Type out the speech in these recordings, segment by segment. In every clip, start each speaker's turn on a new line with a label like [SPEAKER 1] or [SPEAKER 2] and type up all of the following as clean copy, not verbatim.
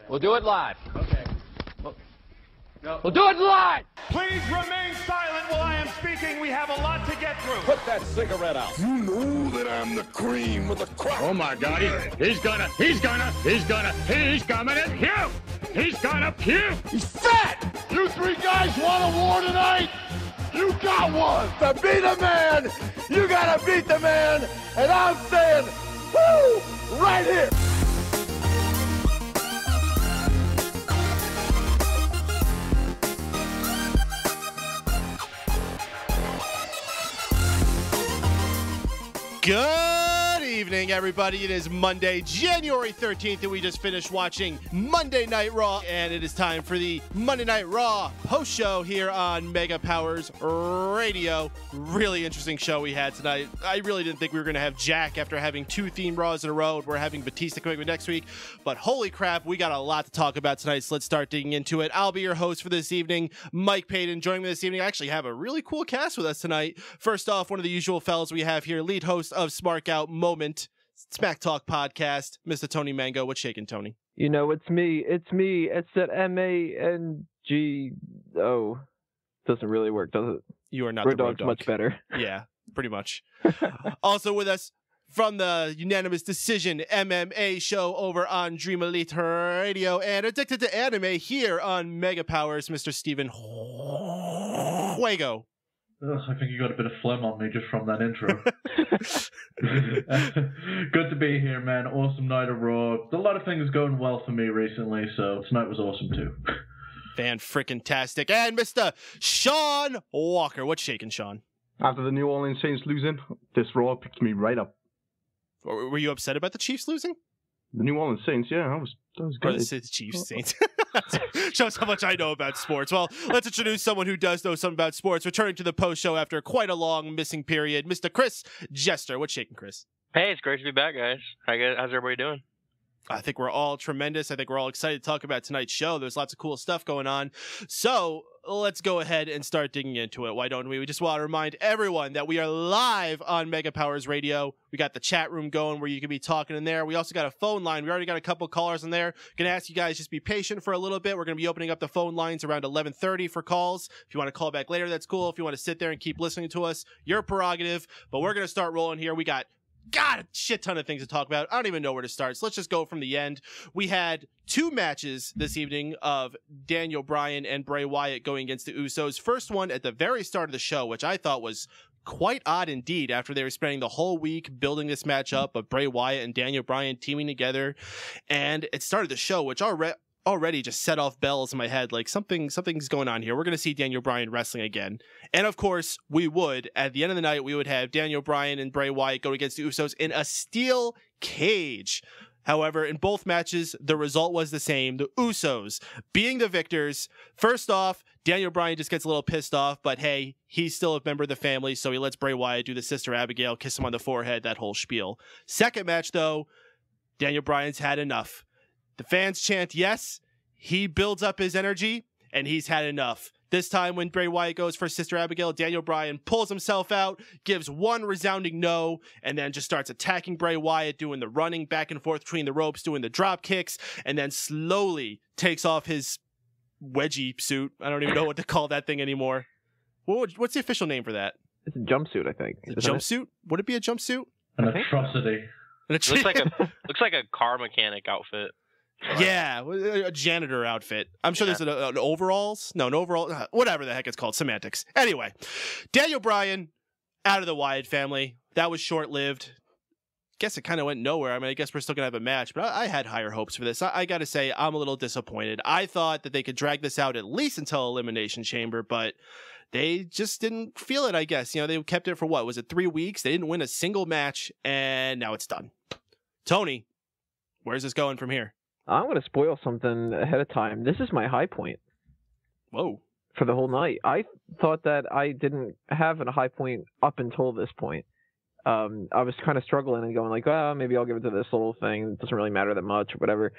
[SPEAKER 1] We'll do it live.
[SPEAKER 2] Okay.
[SPEAKER 1] We'll do it live!
[SPEAKER 2] Please remain silent while I am speaking. We have a lot to get through.
[SPEAKER 3] Put that cigarette out.
[SPEAKER 4] You know that I'm the cream of the crop.
[SPEAKER 5] Oh my God, he's gonna puke! He's gonna puke!
[SPEAKER 4] He's fat! You three guys want a war tonight? You got one! To beat a man, you gotta beat the man, and I'm saying, woo, right here!
[SPEAKER 6] Good evening, everybody. It is Monday, January 13th, and we just finished watching Monday Night Raw, and it is time for the Monday Night Raw post show here on Mega Powers Radio. Really interesting show we had tonight. I really didn't think we were going to have Jack after having two theme Raws in a row. We're having Batista coming up next week, but holy crap, we got a lot to talk about tonight, so let's start digging into it. I'll be your host for this evening, Mike Paden. Joining me this evening, I actually have a really cool cast with us tonight. First off, one of the usual fellas we have here, lead host of Smark Out Moment, Smack Talk Podcast, Mr. Tony Mango. What's shaking, Tony?
[SPEAKER 7] You know, it's me. It's that MANGO. Doesn't really work, does it?
[SPEAKER 6] You are not
[SPEAKER 7] Road
[SPEAKER 6] the Road
[SPEAKER 7] Dog's
[SPEAKER 6] Dog.
[SPEAKER 7] much better.
[SPEAKER 6] Yeah, pretty much. Also with us from the unanimous decision MMA show over on Dream Elite Radio and Addicted to Anime here on Mega Powers, Mr. Steven Wago.
[SPEAKER 8] I think you got a bit of phlegm on me just from that intro. Good to be here, man. Awesome night of Raw. A lot of things going well for me recently, so tonight was awesome too.
[SPEAKER 6] Fan-frickin-tastic. And Mr. Shaun Walker. What's shaking, Shaun?
[SPEAKER 9] After the New Orleans Saints losing, this Raw picked me right up.
[SPEAKER 6] Were you upset about the Chiefs losing?
[SPEAKER 9] The New Orleans Saints, yeah, that was good.
[SPEAKER 6] Or the Chiefs, Saints. Shows how much I know about sports. Well, let's introduce someone who does know something about sports. Returning to the post show after quite a long missing period, Mr. Chris Jester. What's shaking, Chris?
[SPEAKER 10] Hey, it's great to be back, guys. How's everybody doing?
[SPEAKER 6] I think we're all tremendous. I think we're all excited to talk about tonight's show. There's lots of cool stuff going on. So let's go ahead and start digging into it. Why don't we? We just want to remind everyone that we are live on Mega Powers Radio. We got the chat room going where you can be talking in there. We also got a phone line. We already got a couple callers in there. Going to ask you guys just be patient for a little bit. We're going to be opening up the phone lines around 11:30 for calls. If you want to call back later, that's cool. If you want to sit there and keep listening to us, your prerogative. But we're going to start rolling here. We got a shit ton of things to talk about. I don't even know where to start. So let's just go from the end. We had two matches this evening of Daniel Bryan and Bray Wyatt going against the Usos. First one at the very start of the show, which I thought was quite odd indeed after they were spending the whole week building this matchup of Bray Wyatt and Daniel Bryan teaming together. And it started the show, which already just set off bells in my head, like something's going on here. We're going to see Daniel Bryan wrestling again. And of course, at the end of the night, we would have Daniel Bryan and Bray Wyatt go against the Usos in a steel cage. However, in both matches, the result was the same. The Usos being the victors. First off, Daniel Bryan just gets a little pissed off, but hey, he's still a member of the family, so he lets Bray Wyatt do the Sister Abigail, kiss him on the forehead, that whole spiel. Second match, though, Daniel Bryan's had enough. The fans chant yes. He builds up his energy, and he's had enough. This time when Bray Wyatt goes for Sister Abigail, Daniel Bryan pulls himself out, gives one resounding no, and then just starts attacking Bray Wyatt, doing the running back and forth between the ropes, doing the drop kicks, and then slowly takes off his wedgie suit. I don't even know what to call that thing anymore. What's the official name for that?
[SPEAKER 7] It's a jumpsuit, I think.
[SPEAKER 6] A jumpsuit? Would it be a jumpsuit?
[SPEAKER 8] An atrocity.
[SPEAKER 10] Looks like a car mechanic outfit.
[SPEAKER 6] Yeah, a janitor outfit. I'm sure there's an overalls. No, an overall. Whatever the heck it's called. Semantics. Anyway, Daniel Bryan out of the Wyatt family. That was short-lived. Guess it kind of went nowhere. I mean, I guess we're still going to have a match, but I had higher hopes for this. I got to say, I'm a little disappointed. I thought that they could drag this out at least until Elimination Chamber, but they just didn't feel it, I guess. You know, they kept it for what? Was it 3 weeks? They didn't win a single match, and now it's done. Tony, where's this going from here?
[SPEAKER 7] I'm going to spoil something ahead of time. This is my high point.
[SPEAKER 6] Whoa.
[SPEAKER 7] For the whole night. I thought that I didn't have a high point up until this point. I was kind of struggling and going like, maybe I'll give it to this little thing. It doesn't really matter that much or whatever.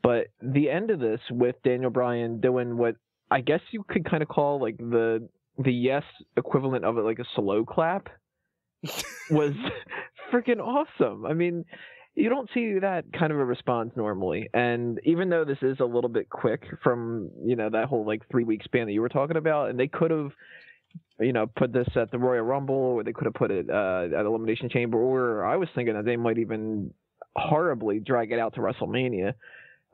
[SPEAKER 7] But the end of this with Daniel Bryan doing what I guess you could kind of call like the yes equivalent of it, like a slow clap, was freaking awesome. I mean, you don't see that kind of a response normally. And even though this is a little bit quick from, that whole 3-week span that you were talking about, and they could have, put this at the Royal Rumble, or they could have put it at Elimination Chamber, or I was thinking that they might even horribly drag it out to WrestleMania.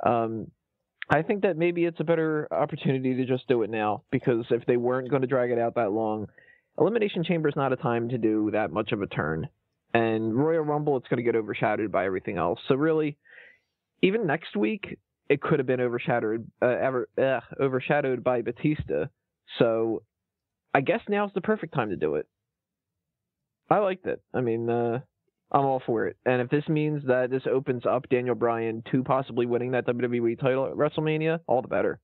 [SPEAKER 7] I think that maybe it's a better opportunity to just do it now, because if they weren't going to drag it out that long, Elimination Chamber is not a time to do that much of a turn. And Royal Rumble, it's going to get overshadowed by everything else. So really, even next week, it could have been overshadowed by Batista. So I guess now's the perfect time to do it. I liked it. I mean, I'm all for it. And if this means that this opens up Daniel Bryan to possibly winning that WWE title at WrestleMania, all the better.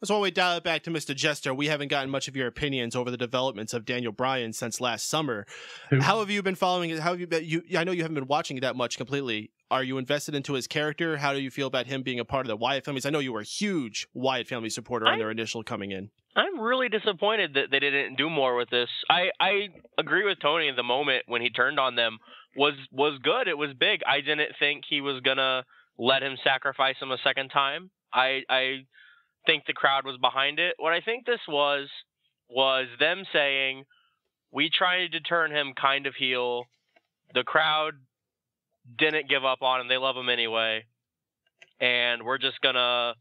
[SPEAKER 6] So while we dial it back to Mr. Jester, we haven't gotten much of your opinions over the developments of Daniel Bryan since last summer. How have you been following it? How have you been? I know you haven't been watching it that much completely. Are you invested into his character? How do you feel about him being a part of the Wyatt families? I know you were a huge Wyatt family supporter on their initial coming in.
[SPEAKER 10] I'm really disappointed that they didn't do more with this. I agree with Tony. The moment when he turned on them was good. It was big. I didn't think he was gonna let him sacrifice him a second time. I think the crowd was behind it. What I think this was them saying, we tried to turn him kind of heel. The crowd didn't give up on him. They love him anyway. And we're just going to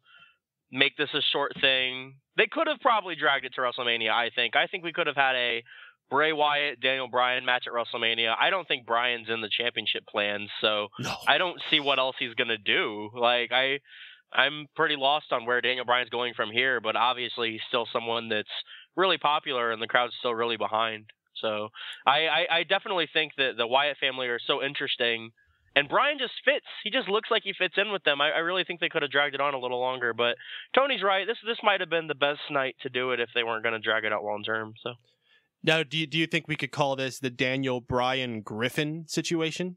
[SPEAKER 10] make this a short thing. They could have probably dragged it to WrestleMania, I think. I think we could have had a Bray Wyatt, Daniel Bryan match at WrestleMania. I don't think Bryan's in the championship plans, so no. I don't see what else he's going to do. I'm pretty lost on where Daniel Bryan's going from here, but obviously he's still someone that's really popular and the crowd's still really behind. So I definitely think that the Wyatt family are so interesting, and Bryan just fits. He just looks like he fits in with them. I really think they could have dragged it on a little longer, but Tony's right. This might have been the best night to do it if they weren't going to drag it out long term. So
[SPEAKER 6] now, do you think we could call this the Daniel Bryan Griffin situation?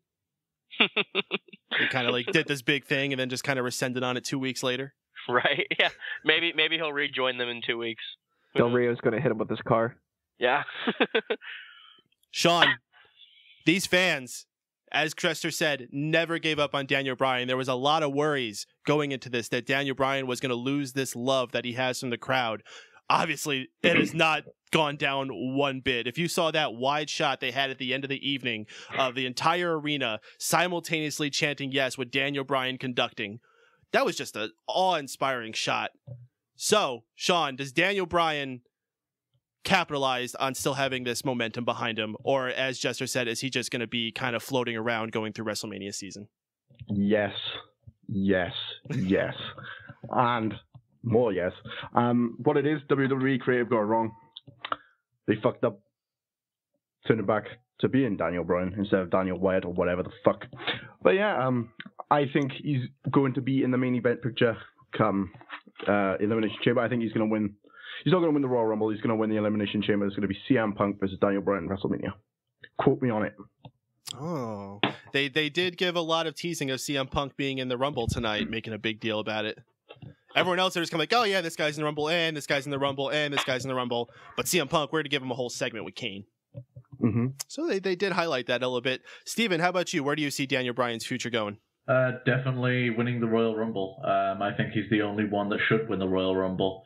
[SPEAKER 6] He kind of did this big thing and then just kind of rescinded on it 2 weeks later.
[SPEAKER 10] Right. Yeah. Maybe he'll rejoin them in 2 weeks.
[SPEAKER 7] Del Rio's going to hit him with his car.
[SPEAKER 10] Yeah.
[SPEAKER 6] Shaun, these fans, as Jester said, never gave up on Daniel Bryan. There was a lot of worries going into this that Daniel Bryan was going to lose this love that he has from the crowd. Obviously, it has not gone down one bit. If you saw that wide shot they had at the end of the evening of the entire arena simultaneously chanting yes with Daniel Bryan conducting, that was just an awe-inspiring shot. So, Shaun, does Daniel Bryan capitalize on still having this momentum behind him? Or, as Jester said, is he just going to be kind of floating around going through WrestleMania season?
[SPEAKER 9] Yes. And more yes. What it is, WWE creative got it wrong. They fucked up turning back to being Daniel Bryan instead of Daniel Wyatt or whatever the fuck. But yeah, I think he's going to be in the main event picture come Elimination Chamber. I think he's going to win. He's not going to win the Royal Rumble. He's going to win the Elimination Chamber. It's going to be CM Punk versus Daniel Bryan at WrestleMania. Quote me on it.
[SPEAKER 6] Oh, they did give a lot of teasing of CM Punk being in the Rumble tonight, making a big deal about it. Everyone else are just kind of like, oh yeah, this guy's in the Rumble, and this guy's in the Rumble, and this guy's in the Rumble. But CM Punk, we're going to give him a whole segment with Kane.
[SPEAKER 9] Mm-hmm.
[SPEAKER 6] So they did highlight that a little bit. Steven, how about you? Where do you see Daniel Bryan's future going?
[SPEAKER 8] Definitely winning the Royal Rumble. I think he's the only one that should win the Royal Rumble.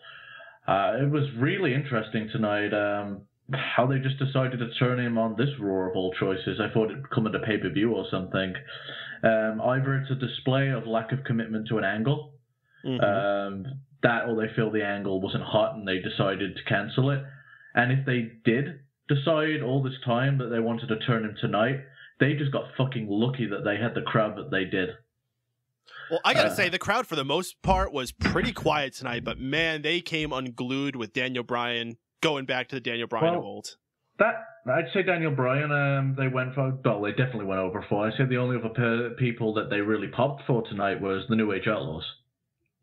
[SPEAKER 8] It was really interesting tonight how they just decided to turn him on this Raw of all choices. I thought it'd come at a pay-per-view or something. Either it's a display of lack of commitment to an angle, that or they feel the angle wasn't hot and they decided to cancel it. And if they did decide all this time that they wanted to turn him tonight, they just got fucking lucky that they had the crowd that they did.
[SPEAKER 6] Well, I gotta say, the crowd for the most part was pretty quiet tonight, but man, they came unglued with Daniel Bryan, going back to the Daniel Bryan of old.
[SPEAKER 8] I'd say Daniel Bryan, they went for, well, they definitely went over for. I'd say the only other people that they really popped for tonight was the New Age Outlaws.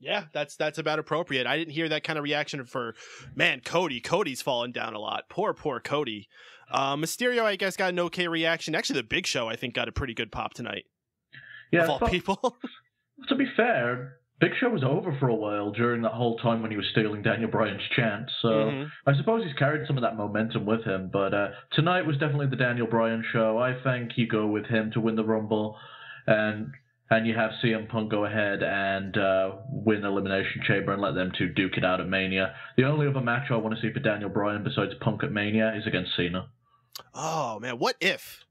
[SPEAKER 6] Yeah, that's about appropriate. I didn't hear that kind of reaction for, man, Cody. Cody's fallen down a lot. Poor Cody. Mysterio, I guess, got an okay reaction. Actually, the Big Show, I think, got a pretty good pop tonight.
[SPEAKER 8] Yeah,
[SPEAKER 6] of all people.
[SPEAKER 8] To be fair, Big Show was over for a while during that whole time when he was stealing Daniel Bryan's chant. So I suppose he's carried some of that momentum with him. But tonight was definitely the Daniel Bryan show. I think you go with him to win the Rumble. And you have CM Punk go ahead and win Elimination Chamber and let them two duke it out at Mania. The only other match I want to see for Daniel Bryan besides Punk at Mania is against Cena.
[SPEAKER 6] Oh, man, what if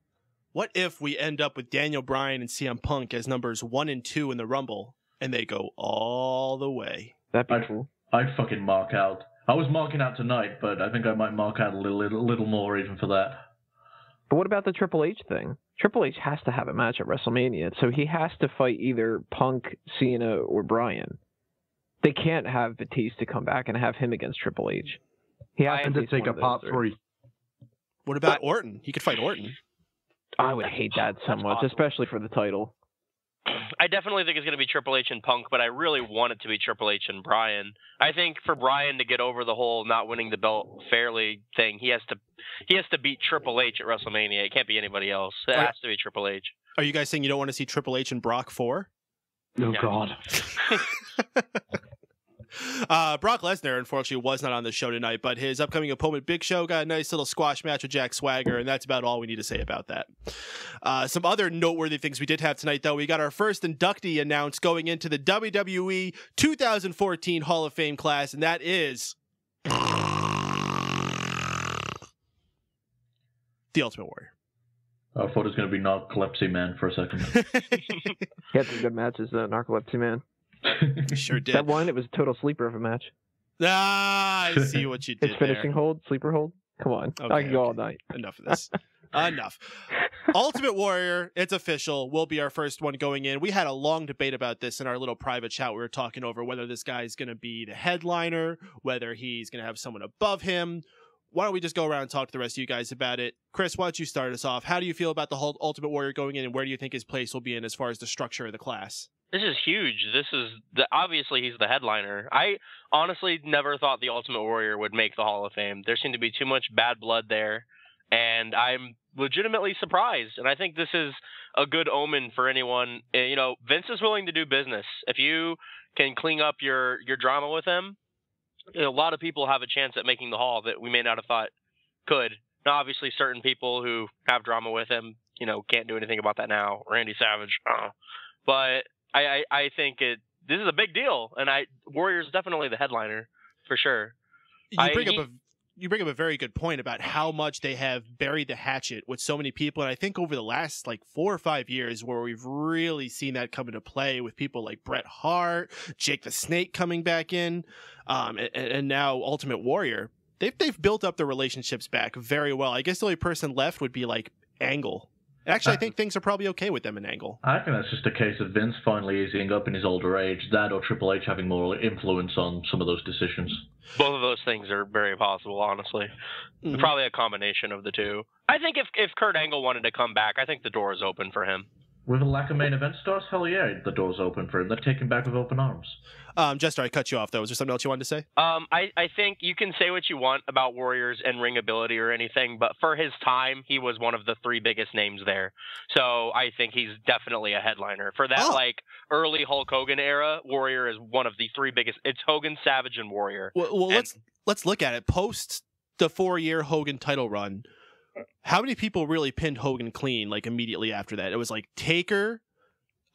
[SPEAKER 6] we end up with Daniel Bryan and CM Punk as numbers 1 and 2 in the Rumble, and they go all the way?
[SPEAKER 7] That'd be cool.
[SPEAKER 8] I'd fucking mark out. I was marking out tonight, but I think I might mark out a little more even for that.
[SPEAKER 7] But what about the Triple H thing? Triple H has to have a match at WrestleMania, so he has to fight either Punk, Cena, or Bryan. They can't have Batista come back and have him against Triple H. He has
[SPEAKER 9] to take a part 3.
[SPEAKER 6] What about Orton? He could fight Orton.
[SPEAKER 7] I would hate that so much, especially for the title.
[SPEAKER 10] I definitely think it's going to be Triple H and Punk, but I really want it to be Triple H and Bryan. I think for Bryan to get over the whole not winning the belt fairly thing, he has to beat Triple H at WrestleMania. It can't be anybody else. It has to be Triple H.
[SPEAKER 6] Are you guys saying you don't want to see Triple H and Brock 4?
[SPEAKER 9] Oh, God.
[SPEAKER 6] Brock Lesnar, unfortunately, was not on the show tonight, but his upcoming opponent, Big Show, got a nice little squash match with Jack Swagger, and that's about all we need to say about that. Some other noteworthy things we did have tonight, though. We got our first inductee announced going into the WWE 2014 Hall of Fame class, and that is the Ultimate Warrior.
[SPEAKER 8] I thought it was going to be Narcolepsy Man for a second.
[SPEAKER 7] He had some good matches, Narcolepsy Man.
[SPEAKER 6] Sure did.
[SPEAKER 7] That one, it was a total sleeper of a match.
[SPEAKER 6] I see what you did.
[SPEAKER 7] His finishing hold, sleeper hold. Come on,
[SPEAKER 6] okay,
[SPEAKER 7] I can go all night.
[SPEAKER 6] Enough of this. Enough. Ultimate Warrior, it's official, will be our first one going in. We had a long debate about this in our little private chat. We were talking over whether this guy's going to be the headliner, whether he's going to have someone above him. Why don't we just go around and talk to the rest of you guys about it? Chris, why don't you start us off? How do you feel about the whole Ultimate Warrior going in, and where do you think his place will be in as far as the structure of the class?
[SPEAKER 10] This is huge. Obviously he's the headliner. I honestly never thought the Ultimate Warrior would make the Hall of Fame. There seemed to be too much bad blood there, and I'm legitimately surprised. And I think this is a good omen for anyone. You know, Vince is willing to do business. If you can clean up your drama with him, you know, a lot of people have a chance at making the Hall that we may not have thought could. Now, obviously, certain people who have drama with him, you know, can't do anything about that now. Randy Savage, but I think this is a big deal, and Warrior's definitely the headliner for sure.
[SPEAKER 6] You bring up a very good point about how much they have buried the hatchet with so many people, and I think over the last 4 or 5 years, where we've really seen that come into play with people like Bret Hart, Jake the Snake coming back in, and now Ultimate Warrior. They've built up the relationships back very well. I guess the only person left would be Angle. Actually, I think things are probably okay with them in Angle.
[SPEAKER 8] I think that's just a case of Vince finally easing up in his older age, that or Triple H having more influence on some of those decisions.
[SPEAKER 10] Both of those things are very possible, honestly. Mm-hmm. Probably a combination of the two. I think if Kurt Angle wanted to come back, I think the door is open for him.
[SPEAKER 8] With a lack of main event stars, hell yeah, the door's open for him. They're taking back with open arms.
[SPEAKER 6] Jester, I cut you off, though. Was there something else you wanted to say?
[SPEAKER 10] I think you can say what you want about Warrior's in-ring ability or anything, but for his time, he was one of the 3 biggest names there. So I think he's definitely a headliner. For that, early Hulk Hogan era, Warrior is one of the 3 biggest. It's Hogan, Savage, and Warrior.
[SPEAKER 6] Well, let's look at it. Post the 4-year Hogan title run, how many people really pinned Hogan clean immediately after that? It was Taker,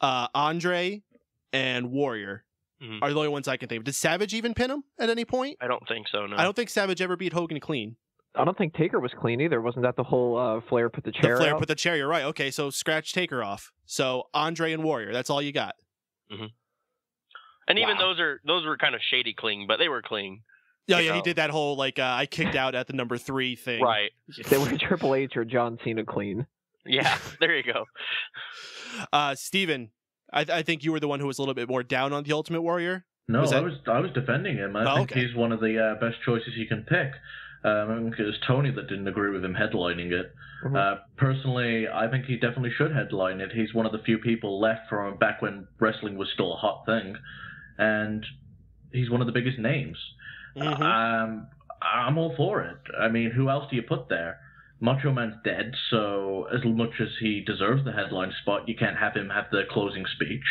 [SPEAKER 6] Andre, and Warrior. Mm-hmm. Are the only ones I can think of. Did Savage even pin him at any point?
[SPEAKER 10] I don't think so, no.
[SPEAKER 6] I don't think Savage ever beat Hogan clean.
[SPEAKER 7] I don't think Taker was clean either. Wasn't that the whole Flair put the chair
[SPEAKER 6] Flair
[SPEAKER 7] out?
[SPEAKER 6] put the chair, you're right. Okay, so scratch Taker off. So Andre and Warrior, that's all you got.
[SPEAKER 10] Mm-hmm. And even those were kind of shady clean, but they were clean.
[SPEAKER 6] Yeah, he did that whole I kicked out at the number 3 thing.
[SPEAKER 10] Right.
[SPEAKER 7] They were Triple H or John Cena clean.
[SPEAKER 10] Yeah, there you go.
[SPEAKER 6] Steven, I think you were the one who was a little bit more down on the Ultimate Warrior.
[SPEAKER 8] No, I was defending him. I think he's one of the best choices you can pick. I think it was Tony that didn't agree with him headlining it. Mm-hmm. Personally, I think he definitely should headline it. He's one of the few people left from back when wrestling was still a hot thing, and he's one of the biggest names. Mm-hmm. I'm all for it. I mean, who else do you put there? Macho Man's dead, so as much as he deserves the headline spot, you can't have him have the closing speech.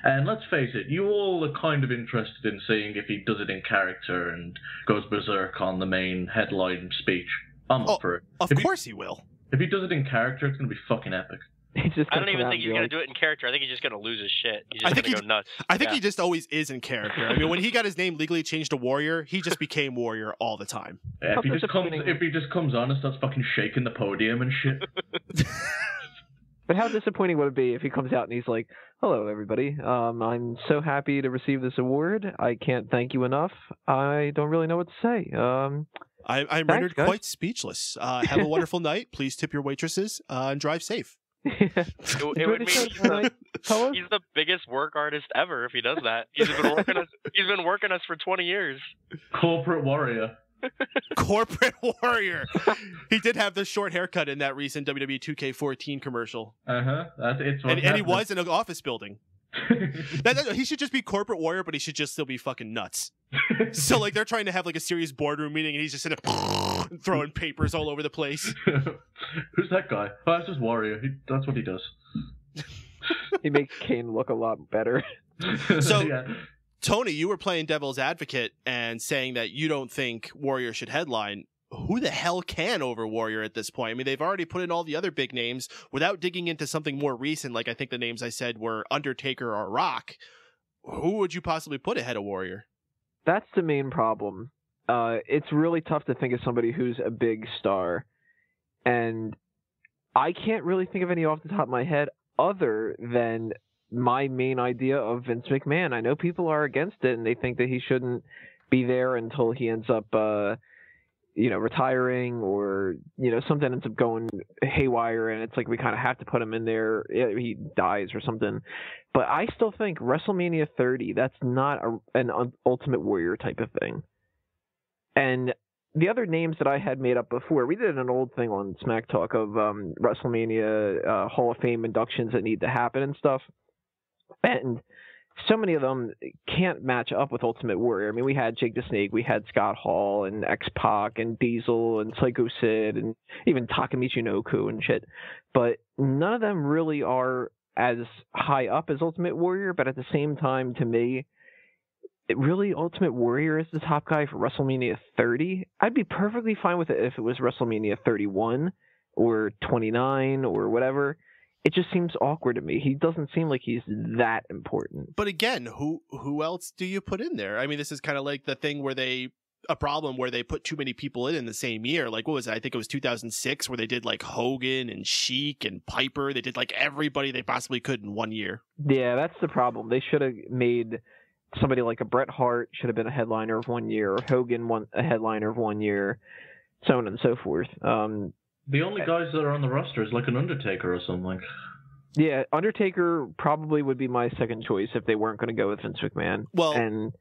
[SPEAKER 8] And let's face it, you all are kind of interested in seeing if he does it in character and goes berserk on the main headline speech. I'm up for it.
[SPEAKER 6] Of course he will.
[SPEAKER 8] If he does it in character, it's going to be fucking epic.
[SPEAKER 10] I don't even think he's going to do it in character. I think he's just going to lose his shit. He's just going to go nuts.
[SPEAKER 6] I think he just always is in character. I mean, when he got his name legally changed to Warrior, he just became Warrior all the time.
[SPEAKER 8] Yeah, if he just comes on and starts fucking shaking the podium and shit.
[SPEAKER 7] But how disappointing would it be if he comes out and he's like, "Hello, everybody. I'm so happy to receive this award. I can't thank you enough. I don't really know what to say.
[SPEAKER 6] I'm rendered quite speechless. Have a wonderful night. Please tip your waitresses and drive safe."
[SPEAKER 10] It would mean he's the biggest work artist ever if he does that. He's been working us for 20 years.
[SPEAKER 8] Corporate warrior.
[SPEAKER 6] Corporate warrior. He did have the short haircut in that recent WWE 2K14 commercial. And he was in an office building. He should just be corporate warrior, but he should just still be fucking nuts. So like they're trying to have like a serious boardroom meeting, and he's just throwing papers all over the place.
[SPEAKER 8] Who's that guy? Oh, that's just warrior. That's what he does.
[SPEAKER 7] He makes Kane look a lot better.
[SPEAKER 6] So. Yeah. Tony, you were playing devil's advocate and saying that you don't think Warrior should headline. Who the hell can over Warrior at this point? I mean, they've already put in all the other big names without digging into something more recent. Like I think the names I said were Undertaker or Rock. Who would you possibly put ahead of Warrior?
[SPEAKER 7] That's the main problem. It's really tough to think of somebody who's a big star. And I can't really think of any off the top of my head other than my main idea of Vince McMahon. I know people are against it and they think that he shouldn't be there until he ends up, retiring or, something ends up going haywire and it's like we kind of have to put him in there. He dies or something. But I still think WrestleMania 30, that's not an Ultimate Warrior type of thing. And the other names that I had made up before, we did an old thing on Smack Talk of WrestleMania Hall of Fame inductions that need to happen and stuff. And so many of them can't match up with Ultimate Warrior. I mean, we had Jake the Snake, we had Scott Hall and X-Pac and Diesel and Psycho Sid and even Takamichi Noku and shit. But none of them really are as high up as Ultimate Warrior. But at the same time, to me, Ultimate Warrior is the top guy for WrestleMania 30. I'd be perfectly fine with it if it was WrestleMania 31 or 29 or whatever. It just seems awkward to me. He doesn't seem like he's that important.
[SPEAKER 6] But again, who else do you put in there? I mean, this is kind of like the thing where a problem where they put too many people in the same year. Like, what was it? I think it was 2006 where they did like Hogan and Sheik and Piper. They did like everybody they possibly could in one year.
[SPEAKER 7] Yeah, that's the problem. They should have made somebody like a Bret Hart should have been a headliner of 1 year, or Hogan a headliner of 1 year, so on and so forth.
[SPEAKER 8] The only guys that are on the roster is like an Undertaker or something.
[SPEAKER 7] Yeah, Undertaker probably would be my second choice if they weren't going to go with Vince McMahon.
[SPEAKER 6] Well,
[SPEAKER 7] and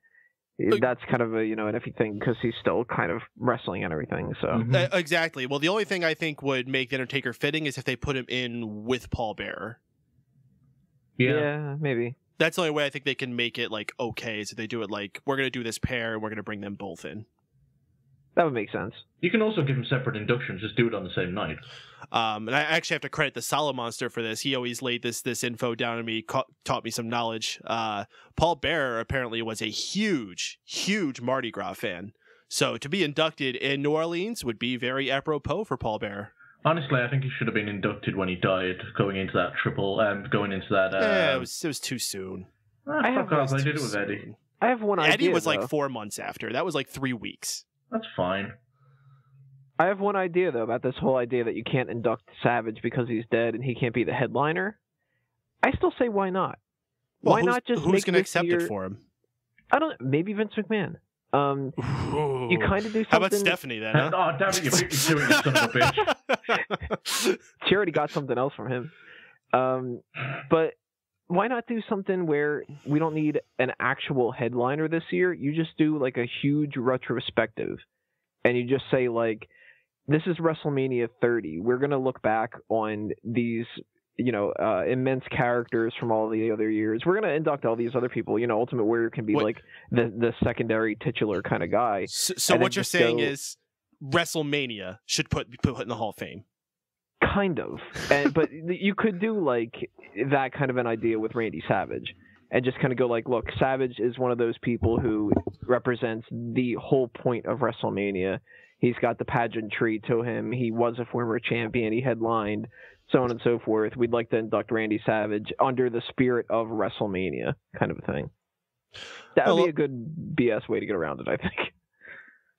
[SPEAKER 7] that's kind of a an iffy thing because he's still kind of wrestling and everything. So
[SPEAKER 6] exactly. Well, the only thing I think would make the Undertaker fitting is if they put him in with Paul Bearer.
[SPEAKER 7] Yeah, maybe.
[SPEAKER 6] That's the only way I think they can make it like okay. So they do it like we're going to do this pair and we're going to bring them both in.
[SPEAKER 7] That would make sense.
[SPEAKER 8] You can also give him separate inductions. Just do it on the same night.
[SPEAKER 6] And I actually have to credit the Solid Monster for this. He always laid this info down to me, taught me some knowledge. Paul Bearer apparently was a huge Mardi Gras fan. So to be inducted in New Orleans would be very apropos for Paul Bearer.
[SPEAKER 8] Honestly, I think he should have been inducted when he died, going into that
[SPEAKER 6] it was too soon.
[SPEAKER 8] I did it with Eddie.
[SPEAKER 7] I have one idea.
[SPEAKER 6] Eddie was like 4 months after. That was like 3 weeks.
[SPEAKER 8] That's fine.
[SPEAKER 7] I have one idea, though, about this whole idea that you can't induct Savage because he's dead and he can't be the headliner. I still say, why not?
[SPEAKER 6] Well,
[SPEAKER 7] why not just
[SPEAKER 6] who's
[SPEAKER 7] going to
[SPEAKER 6] accept it for him?
[SPEAKER 7] I don't know. Maybe Vince McMahon. You kind of do something.
[SPEAKER 6] How about Stephanie then? Huh?
[SPEAKER 8] Oh, damn it, you beat me to it, you son of a bitch.
[SPEAKER 7] She already got something else from him. But why not do something where we don't need an actual headliner this year? You just do like a huge retrospective, and you just say like, this is WrestleMania 30. We're going to look back on these, immense characters from all the other years. We're going to induct all these other people. Ultimate Warrior can be like the secondary titular kind of guy.
[SPEAKER 6] So what you're saying is WrestleMania should put in the Hall of Fame.
[SPEAKER 7] Kind of. But you could do like that kind of an idea with Randy Savage and just kind of go like, look, Savage is one of those people who represents the whole point of WrestleMania. He's got the pageantry to him. He was a former champion. He headlined. so on and so forth. We'd like to induct Randy Savage under the spirit of WrestleMania, kind of a thing. That would be a good BS way to get around it, I think.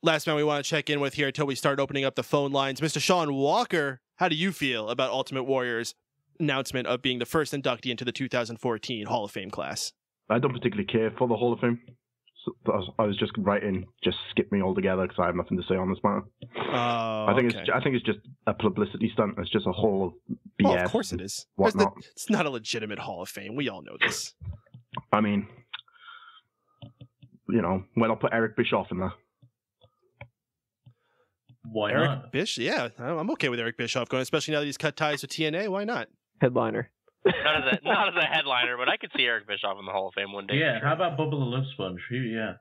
[SPEAKER 6] Last man we want to check in with here until we start opening up the phone lines. Mr. Shaun Walker, how do you feel about Ultimate Warrior's announcement of being the first inductee into the 2014 Hall of Fame class?
[SPEAKER 9] I don't particularly care for the Hall of Fame. So I was just writing, just skip me altogether because I have nothing to say on this matter. I think it's just a publicity stunt. It's just a whole BS.
[SPEAKER 6] Well, of course it is. It's not a legitimate Hall of Fame. We all know this.
[SPEAKER 9] I mean, when I'll put Eric Bischoff in there.
[SPEAKER 8] Why
[SPEAKER 6] Eric
[SPEAKER 8] not?
[SPEAKER 6] Yeah, I'm okay with Eric Bischoff going, especially now that he's cut ties with TNA. Why not?
[SPEAKER 7] Headliner.
[SPEAKER 10] Not as a headliner, but I could see Eric Bischoff in the Hall of Fame one day.
[SPEAKER 8] Yeah,
[SPEAKER 10] sure.
[SPEAKER 8] How about Bubba the Love Sponge? Yeah.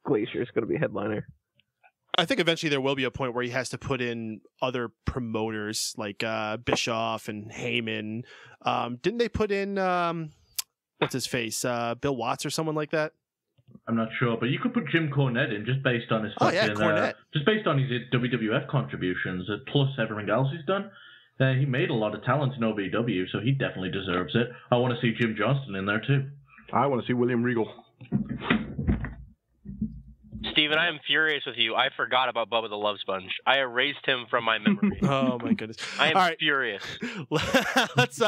[SPEAKER 7] Glacier's going to be headliner.
[SPEAKER 6] I think eventually there will be a point where he has to put in other promoters like Bischoff and Heyman. Didn't they put in what's his face, Bill Watts or someone like that?
[SPEAKER 8] I'm not sure, but you could put Jim Cornette in just based on his just based on his WWF contributions, plus everything else he's done. He made a lot of talent in OVW, so he definitely deserves it. I want to see Jim Johnston in there too.
[SPEAKER 9] I want to see William Regal.
[SPEAKER 10] Steven, I am furious with you. I forgot about Bubba the Love Sponge. I erased him from my memory.
[SPEAKER 6] Oh my goodness.
[SPEAKER 10] I am furious.
[SPEAKER 6] Let's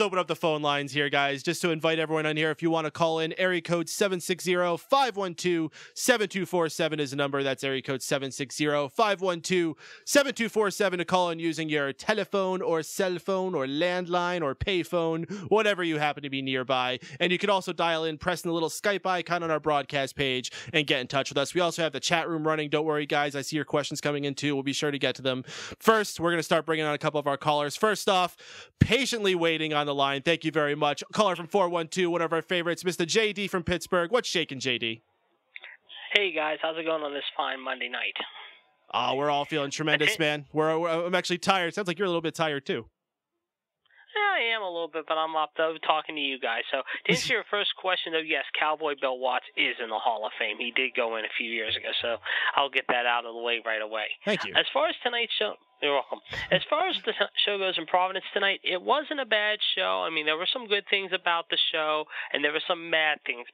[SPEAKER 6] open up the phone lines here, guys, just to invite everyone on here. If you want to call in, area code 760-512-7247 is the number. That's area code 760-512-7247 to call in using your telephone or cell phone or landline or payphone, whatever you happen to be nearby. And you can also dial in, pressing the little Skype icon on our broadcast page, and get in touch with us. We also have the chat room running. Don't worry, guys. I see your questions coming in too. We'll be sure to get to them. First, we're going to start bringing on a couple of our callers. First off, patiently waiting on the line. Thank you very much. Caller from 412, one of our favorites, Mr. JD from Pittsburgh. What's shaking, JD?
[SPEAKER 3] Hey, guys. How's it going on this fine Monday night?
[SPEAKER 6] Oh, we're all feeling tremendous, man. I'm actually tired. Sounds like you're a little bit tired too.
[SPEAKER 3] Yeah, I am a little bit, but I'm up, though, talking to you guys. So, to answer your first question, though, yes, Cowboy Bill Watts is in the Hall of Fame. He did go in a few years ago, so I'll get that out of the way right away.
[SPEAKER 6] Thank you.
[SPEAKER 3] As far as tonight's show, you're welcome. As far as the show goes in Providence tonight, it wasn't a bad show. I mean, there were some good things about the show, and there were some bad things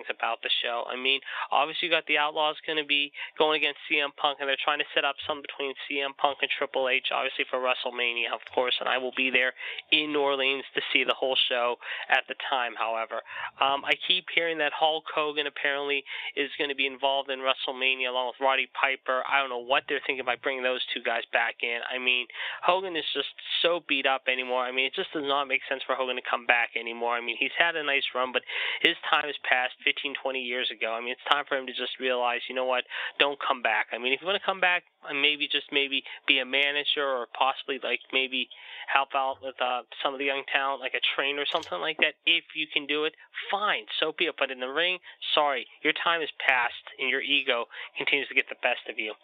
[SPEAKER 3] about the show. I mean, obviously, you got the Outlaws going to be going against CM Punk, and they're trying to set up something between CM Punk and Triple H, obviously for WrestleMania, of course, and I will be there in New Orleans to see the whole show at the time, however. I keep hearing that Hulk Hogan apparently is going to be involved in WrestleMania along with Roddy Piper. I don't know what they're thinking about bringing those two guys back in. I mean, Hogan is just so beat up anymore. I mean, it just does not make sense for Hogan to come back anymore. I mean, he's had a nice run, but his time has passed 15, 20 years ago. I mean, it's time for him to just realize, you know what, don't come back. I mean, if you want to come back, maybe be a manager or possibly maybe help out with some of the young talent, like a trainer or something like that. If you can do it, fine, so be it. But in the ring, sorry, your time has passed and your ego continues to get the best of you.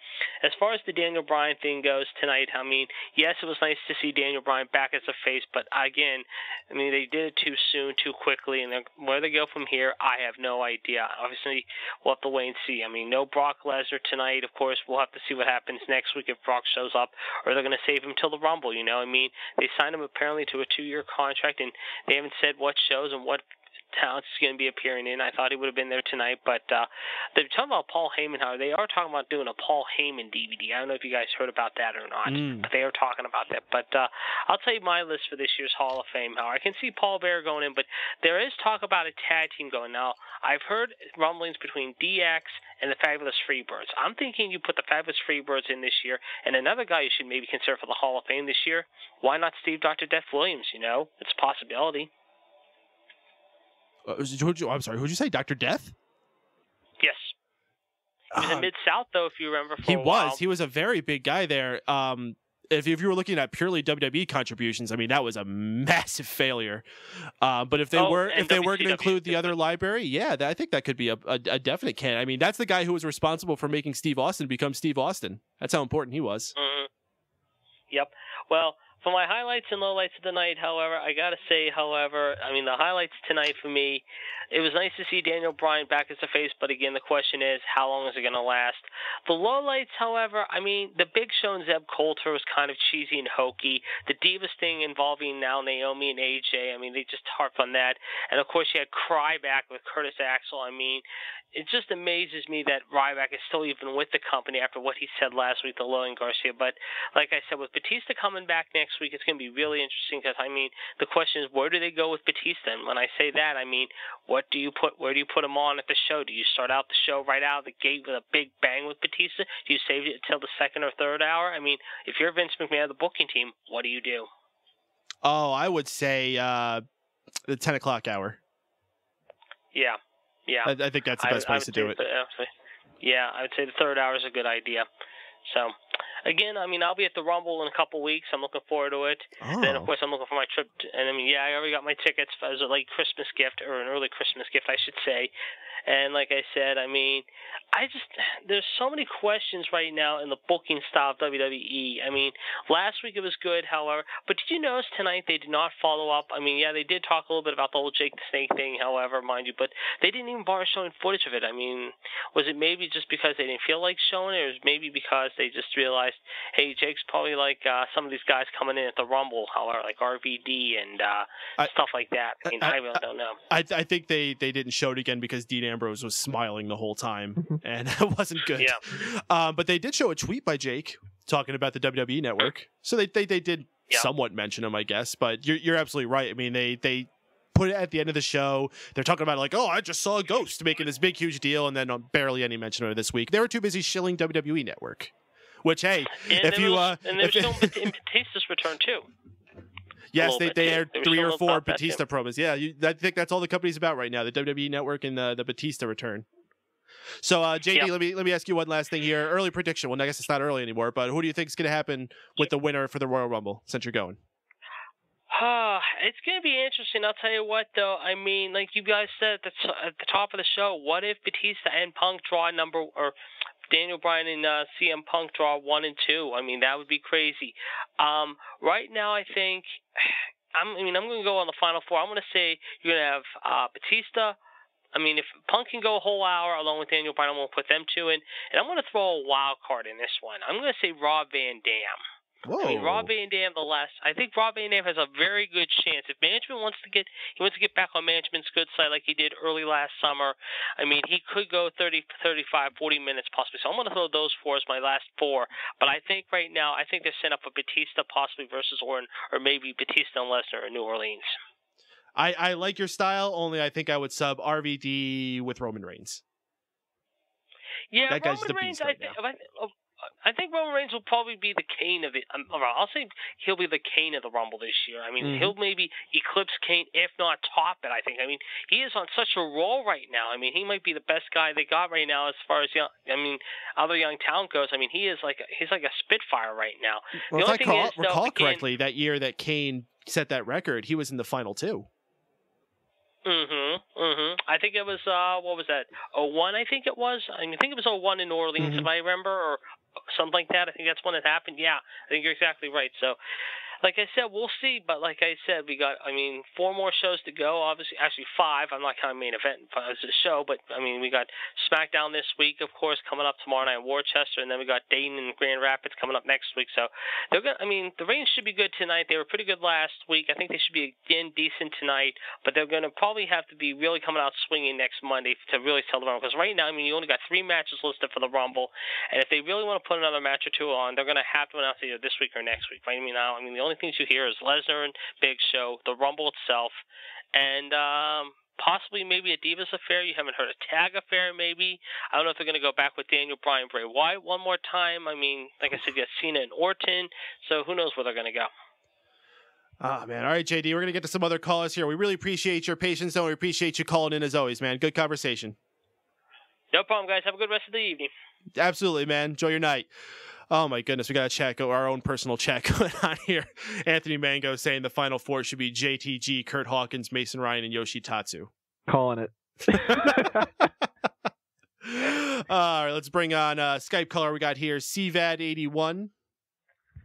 [SPEAKER 3] As far as the Daniel Bryan thing goes tonight, I mean, yes, it was nice to see Daniel Bryan back as a face, but again, I mean, they did it too soon, too quickly, and where they go from here, I have no idea. Obviously, we'll have to wait and see. I mean, no Brock Lesnar tonight. Of course, we'll have to see what happens next week if Brock shows up, or they're going to save him till the Rumble, you know? I mean, they signed him apparently to a 2-year contract, and they haven't said what shows and what talents is going to be appearing in. I thought he would have been there tonight, but they're talking about Paul Heyman. However, they are talking about doing a Paul Heyman DVD. I don't know if you guys heard about that or not, but they are talking about that. But I'll tell you my list for this year's Hall of Fame. How I can see Paul Bearer going in, but there is talk about a tag team going. Now, I've heard rumblings between DX and the Fabulous Freebirds. I'm thinking you put the Fabulous Freebirds in this year, and another guy you should maybe consider for the Hall of Fame this year. Why not Steve Dr. Death Williams? You know, it's a possibility.
[SPEAKER 6] I'm sorry, who'd you say, Dr. Death?
[SPEAKER 3] Yes. He was in Mid-South, though, if you remember, for a while.
[SPEAKER 6] He was a very big guy there. If you were looking at purely WWE contributions, I mean, that was a massive failure. But if they were going to include the other library, yeah, I think that could be a definite can. I mean, that's the guy who was responsible for making Steve Austin become Steve Austin. That's how important he was.
[SPEAKER 3] Mm-hmm. Yep. Well, For my highlights and lowlights of the night, however, I got to say, the highlights tonight for me, it was nice to see Daniel Bryan back as a face, but again, the question is, how long is it going to last? The lowlights, however, the Big Show and Zeb Coulter was kind of cheesy and hokey. The Divas thing involving now Naomi and AJ, they just harped on that. And, of course, you had Ryback with Curtis Axel. It just amazes me that Ryback is still even with the company after what he said last week to Logan Garcia. But like I said, with Batista coming back next week, it's going to be really interesting because, the question is, where do they go with Batista? And when I say that, where do you put him on at the show? Do you start out the show right out of the gate with a big bang with Batista? Do you save it until the second or third hour? If you're Vince McMahon of the booking team, what do you do?
[SPEAKER 6] Oh, I would say the 10 o'clock hour.
[SPEAKER 3] Yeah. Yeah,
[SPEAKER 6] I think that's the best place to do it.
[SPEAKER 3] Yeah, I would say the third hour is a good idea. So, again, I'll be at the Rumble in a couple weeks. I'm looking forward to it.
[SPEAKER 6] Oh.
[SPEAKER 3] Then, of course, I'm looking for my trip. I already got my tickets as a late Christmas gift, or an early Christmas gift, I should say. And like I said, there's so many questions right now in the booking style of WWE. Last week it was good, however, but did you notice tonight they did not follow up? They did talk a little bit about the whole Jake the Snake thing, however, mind you, but they didn't even bother showing footage of it. Was it maybe just because they didn't feel like showing it, or was it maybe because they just realized, hey, Jake's probably like some of these guys coming in at the Rumble, however, like RVD and stuff like that. I really don't know.
[SPEAKER 6] I think they didn't show it again because Dean Ambrose was smiling the whole time, and it wasn't good.
[SPEAKER 3] Yeah.
[SPEAKER 6] But they did show a tweet by Jake talking about the WWE Network, so they did somewhat mention him, I guess. But you're absolutely right. They put it at the end of the show. They're talking about like, oh, I just saw a ghost, making this big huge deal, and then barely any mention of it this week. They were too busy shilling WWE Network. Which, hey,
[SPEAKER 3] and they're still in Batista's return too.
[SPEAKER 6] Yes, they aired 3 or 4 Batista promos. Yeah, I think that's all the company's about right now, the WWE Network and the Batista return. So, JD, let me ask you one last thing here. Early prediction. Well, I guess it's not early anymore, but who do you think is going to happen with the winner for the Royal Rumble, since you're going?
[SPEAKER 3] It's going to be interesting. I'll tell you what, though. Like you guys said at the top of the show, what if Batista and Punk draw or Daniel Bryan and CM Punk draw 1 and 2? That would be crazy. Right now, I think, I'm going to go on the final 4. I'm going to say you're going to have Batista. If Punk can go a whole hour along with Daniel Bryan, I'm going to put them 2 in. And I'm going to throw a wild card in this one. I'm going to say Rob Van Dam.
[SPEAKER 6] Whoa.
[SPEAKER 3] Rob Van Dam, I think Rob Van Dam has a very good chance. If management wants to get back on management's good side like he did early last summer, he could go 30, 35, 40 minutes possibly. So I'm going to throw those 4 as my last 4. But I think right now, they're set up for Batista possibly versus Orton, or maybe Batista and Lesnar in New Orleans.
[SPEAKER 6] I like your style, only I think I would sub RVD with Roman Reigns.
[SPEAKER 3] Yeah,
[SPEAKER 6] that guy's
[SPEAKER 3] Roman
[SPEAKER 6] the
[SPEAKER 3] Reigns,
[SPEAKER 6] beast right now.
[SPEAKER 3] I think Roman Reigns will probably be the Kane of it. I'll say he'll be the Kane of the Rumble this year. He'll maybe eclipse Kane, if not top it, I think. He is on such a roll right now. He might be the best guy they got right now as far as other young talent goes. He's like a Spitfire right now.
[SPEAKER 6] Well, if I recall correctly, that year that Kane set that record, he was in the final 2.
[SPEAKER 3] I think it was what was that? 01, I think it was. I think it was 01 in New Orleans, if I remember, or something like that. I think that's when it happened. Yeah, I think you're exactly right. So, like I said, we'll see. But like I said, we got, 4 more shows to go. Obviously, actually 5. I'm not counting main event as a show, but we got SmackDown this week, of course, coming up tomorrow night in Worcester, and then we got Dayton and Grand Rapids coming up next week. So they're going. The ratings should be good tonight. They were pretty good last week. I think they should be again decent tonight, but they're going to probably have to be really coming out swinging next Monday to really sell the Rumble. Because right now, you only got 3 matches listed for the Rumble, and if they really want to put another match or 2 on, they're going to have to announce either this week or next week. Right? The only things you hear is Lesnar and Big Show, the Rumble itself, and possibly maybe a Divas affair. You haven't heard a tag affair, maybe. I don't know if they're going to go back with Daniel Bryan, Bray Wyatt one more time. Like I said, you got Cena and Orton, so who knows where they're going to go.
[SPEAKER 6] Oh, man. All right, JD, we're going to get to some other callers here. We really appreciate your patience, though. We appreciate you calling in as always, man. Good conversation.
[SPEAKER 3] No problem, guys. Have a good rest of the evening.
[SPEAKER 6] Absolutely, man. Enjoy your night. Oh, my goodness. We got to check our own personal check going on here. Anthony Mango saying the final 4 should be JTG, Kurt Hawkins, Mason Ryan, and Yoshitatsu.
[SPEAKER 7] Calling it.
[SPEAKER 6] All right, let's bring on Skype caller we got here, CVAD81.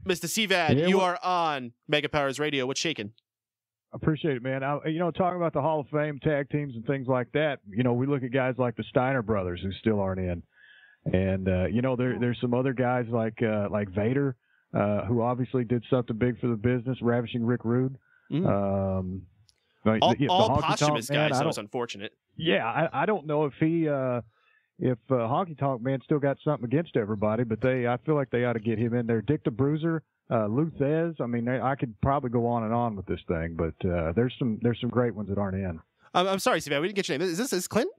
[SPEAKER 6] Mr. CVAD, you are on Mega Powers Radio. What's shaking?
[SPEAKER 11] Appreciate it, man. Talking about the Hall of Fame tag teams and things like that, we look at guys like the Steiner brothers who still aren't in. And, there's some other guys like Vader, who obviously did something big for the business, ravishing Rick Rude.
[SPEAKER 6] All posthumous guys, that was unfortunate.
[SPEAKER 11] Yeah, I don't know if Honky Tonk Man still got something against everybody, but I feel like they ought to get him in there. Dick the Bruiser, Lou Thez. I mean, I could probably go on and on with this thing, but there's some great ones that aren't in.
[SPEAKER 6] I'm sorry, Steve, we didn't get your name. Is this Clint?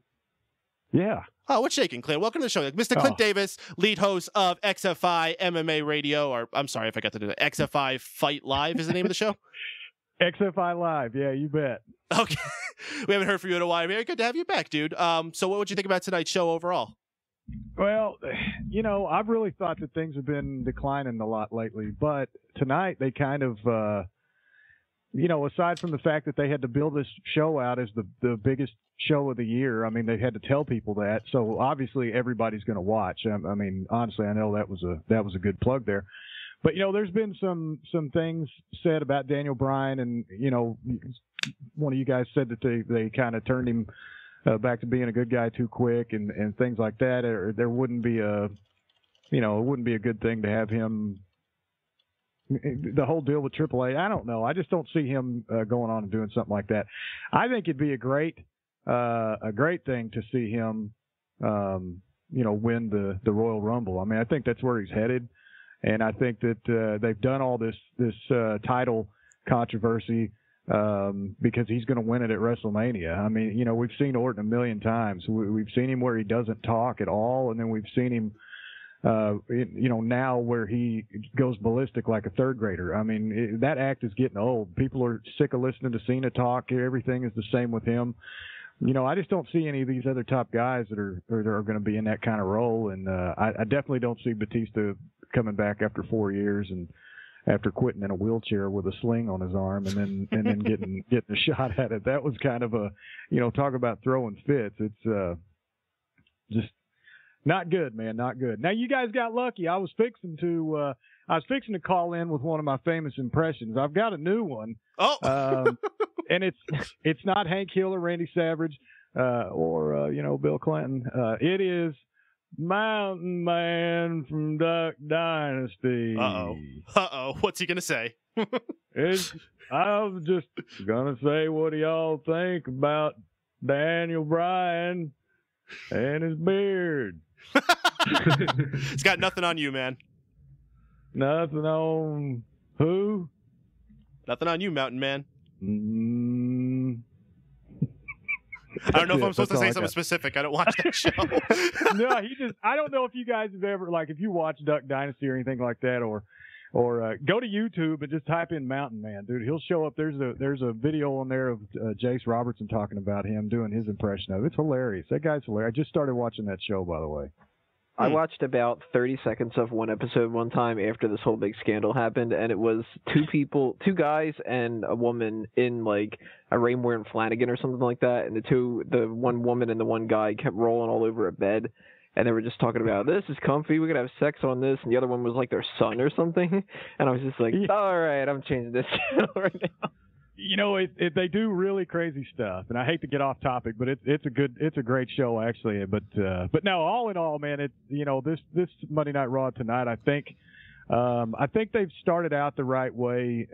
[SPEAKER 11] Yeah.
[SPEAKER 6] Oh, what's shaking, Clint? Welcome to the show. Mr. Clint Davis, lead host of XFI MMA Radio, or I'm sorry if I got to do that. XFI Fight Live is the name of the show?
[SPEAKER 11] XFI Live, yeah, you bet.
[SPEAKER 6] Okay. We haven't heard from you in a while. Very good to have you back, dude. So what would you think about tonight's show overall?
[SPEAKER 11] Well, I've really thought that things have been declining a lot lately, but tonight they kind of, aside from the fact that they had to build this show out as the biggest show of the year, I mean, they had to tell people that, so obviously everybody's going to watch. I mean, honestly, I know that was a good plug there. But, there's been some things said about Daniel Bryan, and, one of you guys said that they kind of turned him back to being a good guy too quick and things like that. Or there wouldn't be it wouldn't be a good thing to have him. The whole deal with AAA, I don't know. I just don't see him going on and doing something like that. I think it'd be a great thing to see him, win the Royal Rumble. I mean, I think that's where he's headed. And I think that they've done all this title controversy because he's going to win it at WrestleMania. I mean, we've seen Orton a million times. We've seen him where he doesn't talk at all, and then we've seen him, now where he goes ballistic like a third grader. I mean, that act is getting old. People are sick of listening to Cena talk. Everything is the same with him. I just don't see any of these other top guys that are going to be in that kind of role, and I definitely don't see Batista coming back after 4 years and after quitting in a wheelchair with a sling on his arm and then getting a shot at it. That was kind of a, talk about throwing fits. It's just not good, man, not good. Now you guys got lucky. I was fixing to call in with one of my famous impressions. I've got a new one.
[SPEAKER 6] Oh.
[SPEAKER 11] And it's not Hank Hill or Randy Savage or Bill Clinton. It is Mountain Man from Duck Dynasty.
[SPEAKER 6] Uh-oh. What's he going to say?
[SPEAKER 11] I was just going to say, what do y'all think about Daniel Bryan and his beard?
[SPEAKER 6] He's got nothing on you, man.
[SPEAKER 11] Nothing on who?
[SPEAKER 6] Nothing on you, Mountain Man. I don't know if I'm supposed to say something specific. I don't watch that show.
[SPEAKER 11] No, I don't know if you guys have ever, if you watch Duck Dynasty or anything like that, or go to YouTube and just type in Mountain Man, dude. He'll show up. There's a video on there of Jace Robertson talking about him doing his impression of it. It's hilarious. That guy's hilarious. I just started watching that show, by the way.
[SPEAKER 7] I watched about 30 seconds of one episode one time after this whole big scandal happened, and it was two guys and a woman in a Rainbow and Flanagan or something like that, and the one woman and the one guy kept rolling all over a bed, and they were just talking about, this is comfy, we could have sex on this, and the other one was like their son or something, and I was just like, all right, I'm changing this channel right now.
[SPEAKER 11] They do really crazy stuff, and I hate to get off topic, but it's a great show actually. But no, all in all, man, this Monday Night Raw tonight, I think they've started out the right way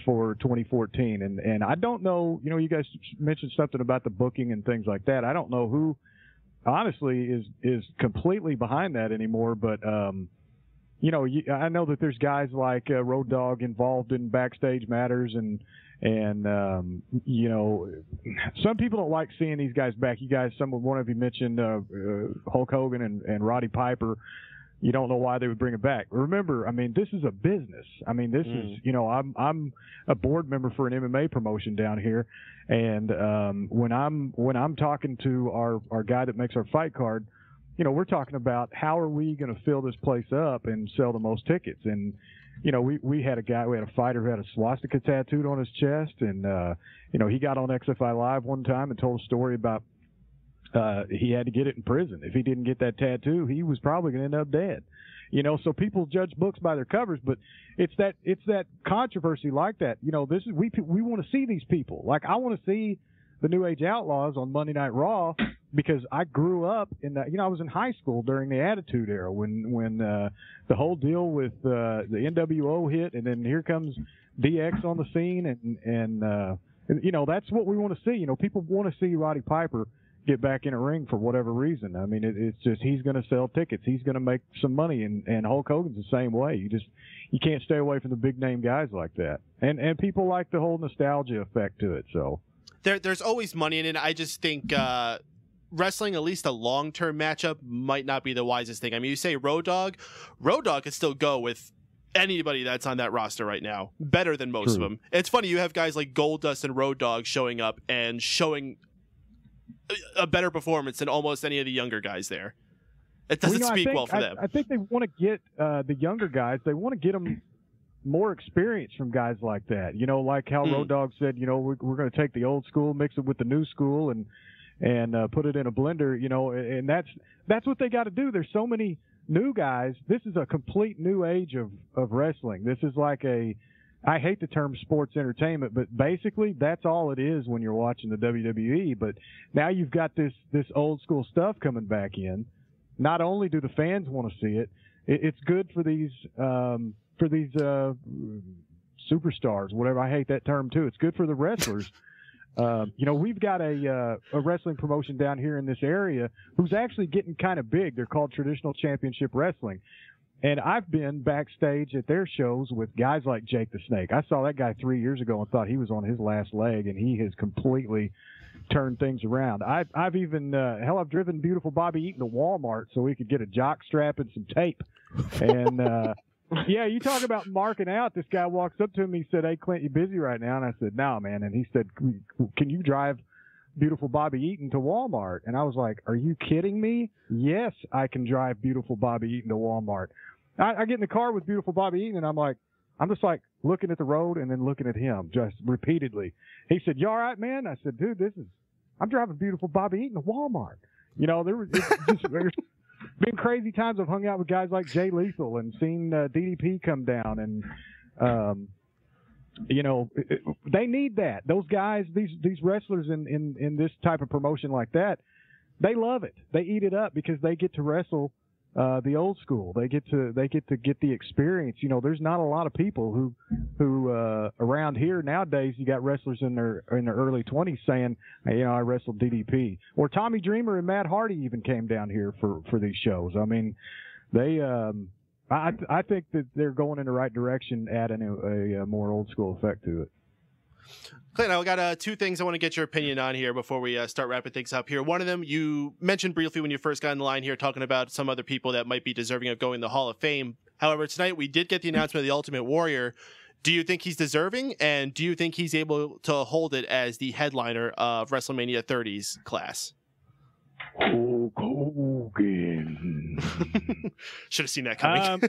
[SPEAKER 11] for 2014, and I don't know, you guys mentioned something about the booking and things like that. I don't know who honestly is completely behind that anymore, but I know that there's guys like Road Dogg involved in backstage matters and some people don't like seeing these guys back. One of you mentioned Hulk Hogan and Roddy Piper. You don't know why they would bring it back. Remember, I mean, this is a business. I mean, this is, I'm a board member for an MMA promotion down here, and when I'm talking to our guy that makes our fight card, we're talking about how are we going to fill this place up and sell the most tickets. And we had a fighter who had a swastika tattooed on his chest, and he got on XFI Live one time and told a story about he had to get it in prison. If he didn't get that tattoo, he was probably going to end up dead. So people judge books by their covers, but it's that controversy like that. This is we want to see these people. Like, I want to see the New Age Outlaws on Monday Night Raw because I grew up in that. I was in high school during the Attitude Era when the whole deal with the NWO hit, and then here comes DX on the scene, and that's what we want to see. People want to see Roddy Piper get back in a ring for whatever reason. I mean, it's just he's going to sell tickets. He's going to make some money, and Hulk Hogan's the same way. You can't stay away from the big name guys like that. And people like the whole nostalgia effect to it. So
[SPEAKER 6] there's always money in it. I just think wrestling, at least a long-term matchup, might not be the wisest thing. I mean, you say Road Dogg could still go with anybody that's on that roster right now, better than most of them. It's funny, you have guys like Goldust and Road Dogg showing up and showing a better performance than almost any of the younger guys there. It doesn't speak well for them.
[SPEAKER 11] I think they want to get the younger guys. They want to get them more experience from guys like that. Like how Road Dogg said, we're going to take the old school, mix it with the new school, and put it in a blender. And that's what they got to do. There's so many new guys. This is a complete new age of wrestling. This is like I hate the term sports entertainment, but basically that's all it is when you're watching the WWE. But now you've got this old school stuff coming back in. Not only do the fans want to see it, it's good for these superstars, whatever. I hate that term too. It's good for the wrestlers. We've got a wrestling promotion down here in this area who's actually getting kind of big. They're called Traditional Championship Wrestling. And I've been backstage at their shows with guys like Jake the Snake. I saw that guy 3 years ago and thought he was on his last leg, and he has completely turned things around. I've even I've driven beautiful Bobby Eaton to Walmart so he could get a jock strap and some tape. And yeah, you talk about marking out. This guy walks up to him. He said, "Hey, Clint, you busy right now?" And I said, "No, man." And he said, "Can you drive beautiful Bobby Eaton to Walmart?" And I was like, "Are you kidding me?" Yes, I can drive beautiful Bobby Eaton to Walmart. I get in the car with beautiful Bobby Eaton, and I'm just like looking at the road and then looking at him just repeatedly. He said, "You all right, man?" I said, "Dude, I'm driving beautiful Bobby Eaton to Walmart." There's been crazy times I've hung out with guys like Jay Lethal and seen DDP come down, and they need that. Those guys, these wrestlers in this type of promotion like that, they love it. They eat it up because they get to wrestle the old school. They get to get the experience. There's not a lot of people who around here nowadays. You got wrestlers in their early 20s saying, I wrestled DDP. Or Tommy Dreamer and Matt Hardy even came down here for these shows. I mean, they I think that they're going in the right direction, adding a more old school effect to it.
[SPEAKER 6] Clint, I got two things I want to get your opinion on here before we start wrapping things up here. One of them, you mentioned briefly when you first got in the line here, talking about some other people that might be deserving of going to the Hall of Fame. However, tonight we did get the announcement of the Ultimate Warrior. Do you think he's deserving, and do you think he's able to hold it as the headliner of WrestleMania 30's class?
[SPEAKER 11] Hulk Hogan.
[SPEAKER 6] Should have seen that coming.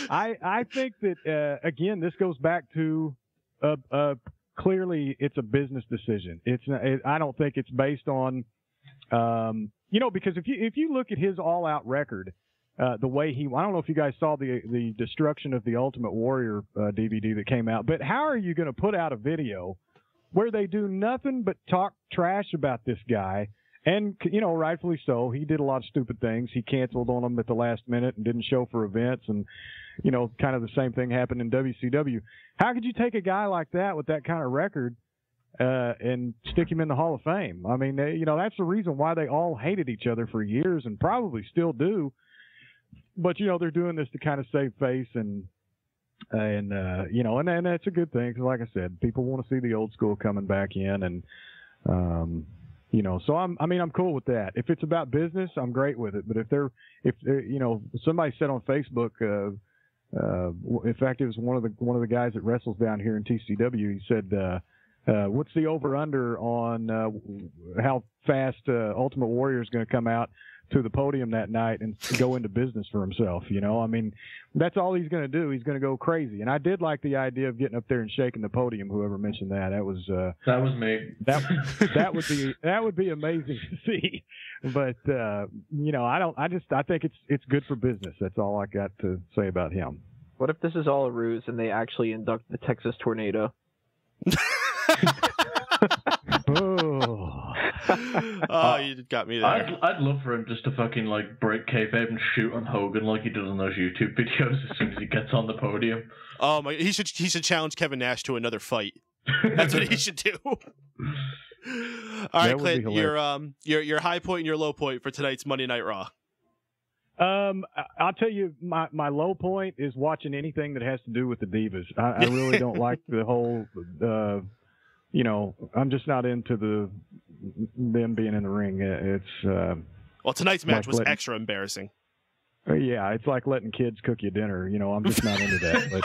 [SPEAKER 11] I think that again, this goes back to clearly it's a business decision. I don't think it's based on because if you look at his all out record, the way I don't know if you guys saw the destruction of the Ultimate Warrior DVD that came out, but how are you going to put out a video where they do nothing but talk trash about this guy? And, rightfully so. He did a lot of stupid things. He canceled on them at the last minute and didn't show for events. And, kind of the same thing happened in WCW. How could you take a guy like that with that kind of record and stick him in the Hall of Fame? I mean, that's the reason why they all hated each other for years and probably still do. But, they're doing this to kind of save face and that's a good thing. Because like I said, people want to see the old school coming back in and, so I'm cool with that. If it's about business, I'm great with it. But if somebody said on Facebook, in fact, it was one of the guys that wrestles down here in TCW. He said, "What's the over under on how fast Ultimate Warrior is going to come out to the podium that night and go into business for himself. You know, I mean, that's all he's going to do. He's going to go crazy. And I did like the idea of getting up there and shaking the podium. Whoever mentioned that, that was
[SPEAKER 8] me.
[SPEAKER 11] That would be amazing to see. But you know, I think it's good for business. That's all I got to say about him.
[SPEAKER 7] What if this is all a ruse and they actually induct the Texas tornado?
[SPEAKER 6] Oh, you got me there.
[SPEAKER 8] I'd love for him just to fucking like break kayfabe and shoot on Hogan like he does on those YouTube videos as soon as he gets on the podium.
[SPEAKER 6] Oh my! He should challenge Kevin Nash to another fight. That's what he should do. All right, Clint, your high point and your low point for tonight's Monday Night Raw.
[SPEAKER 11] I'll tell you, my low point is watching anything that has to do with the Divas. I really don't like the whole. You know, I'm just not into them being in the ring. It's
[SPEAKER 6] well, tonight's match was extra embarrassing.
[SPEAKER 11] Yeah, it's like letting kids cook you dinner. You know, I'm just not into that. But,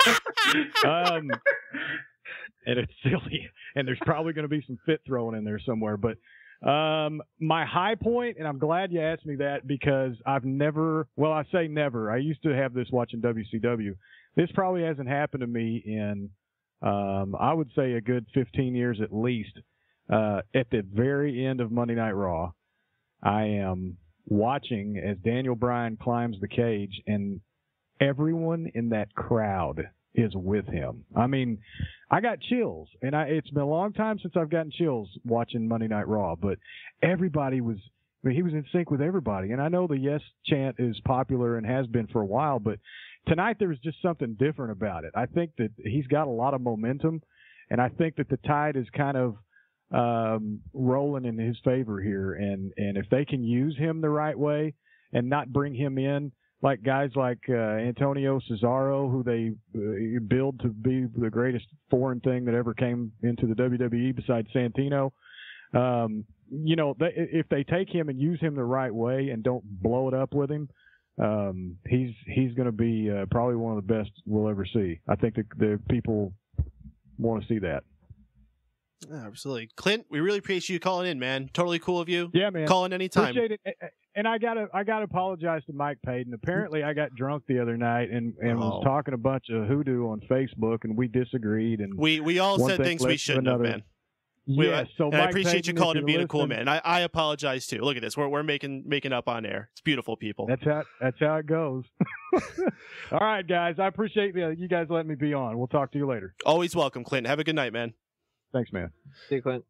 [SPEAKER 11] and it's silly, and there's probably going to be some fit thrown in there somewhere. But my high point, and I'm glad you asked me that because I've never. Well, I say never. I used to have this watching WCW. This probably hasn't happened to me in. I would say a good 15 years at least. At the very end of Monday Night Raw, I am watching as Daniel Bryan climbs the cage, and everyone in that crowd is with him. I mean, I got chills, and it's been a long time since I've gotten chills watching Monday Night Raw, but everybody was. I mean, he was in sync with everybody, and I know the yes chant is popular and has been for a while, but tonight there was just something different about it. I think that he's got a lot of momentum, and I think that the tide is kind of rolling in his favor here. And if they can use him the right way and not bring him in like guys like Antonio Cesaro, who they build to be the greatest foreign thing that ever came into the WWE besides Santino. You know, if they take him and use him the right way and don't blow it up with him, he's going to be probably one of the best we'll ever see. I think the people want to see that.
[SPEAKER 6] Absolutely, Clint. We really appreciate you calling in, man. Totally cool of you.
[SPEAKER 11] Yeah, man.
[SPEAKER 6] Calling anytime.
[SPEAKER 11] Appreciate it. And I gotta apologize to Mike Paden. Apparently, I got drunk the other night and was talking a bunch of hoodoo on Facebook, and we disagreed. And
[SPEAKER 6] we all said things we shouldn't have, man.
[SPEAKER 11] Yeah, so
[SPEAKER 6] I appreciate
[SPEAKER 11] Paden,
[SPEAKER 6] you calling and being a cool
[SPEAKER 11] listening,
[SPEAKER 6] man. I apologize too. Look at this. We're making up on air. It's beautiful, people.
[SPEAKER 11] That's how it goes. All right, guys. I appreciate you guys letting me be on. We'll talk to you later.
[SPEAKER 6] Always welcome, Clint. Have a good night, man.
[SPEAKER 11] Thanks, man.
[SPEAKER 7] See you, Clint.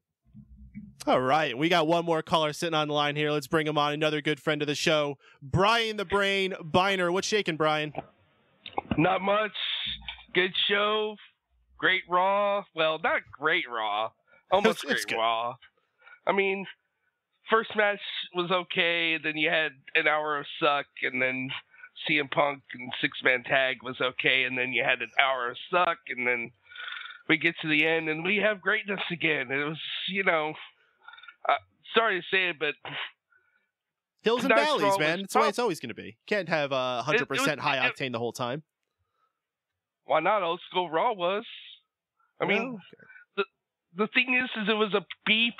[SPEAKER 6] All right, we got one more caller sitting on the line here. Let's bring him on. Another good friend of the show, Bryan the Brain Biner. What's shaking, Bryan?
[SPEAKER 12] Not much. Good show. Great Raw. Well, not great Raw. Almost great Raw. I mean, first match was okay. Then you had an hour of suck, and then CM Punk and six-man tag was okay, and then you had an hour of suck, and then we get to the end, and we have greatness again. It was, you know, sorry to say it, but
[SPEAKER 6] hills and valleys, man. That's the way it's always going to be. Can't have 100% high octane the whole time.
[SPEAKER 12] Why not? Old school Raw was. I mean, the thing is it was a B+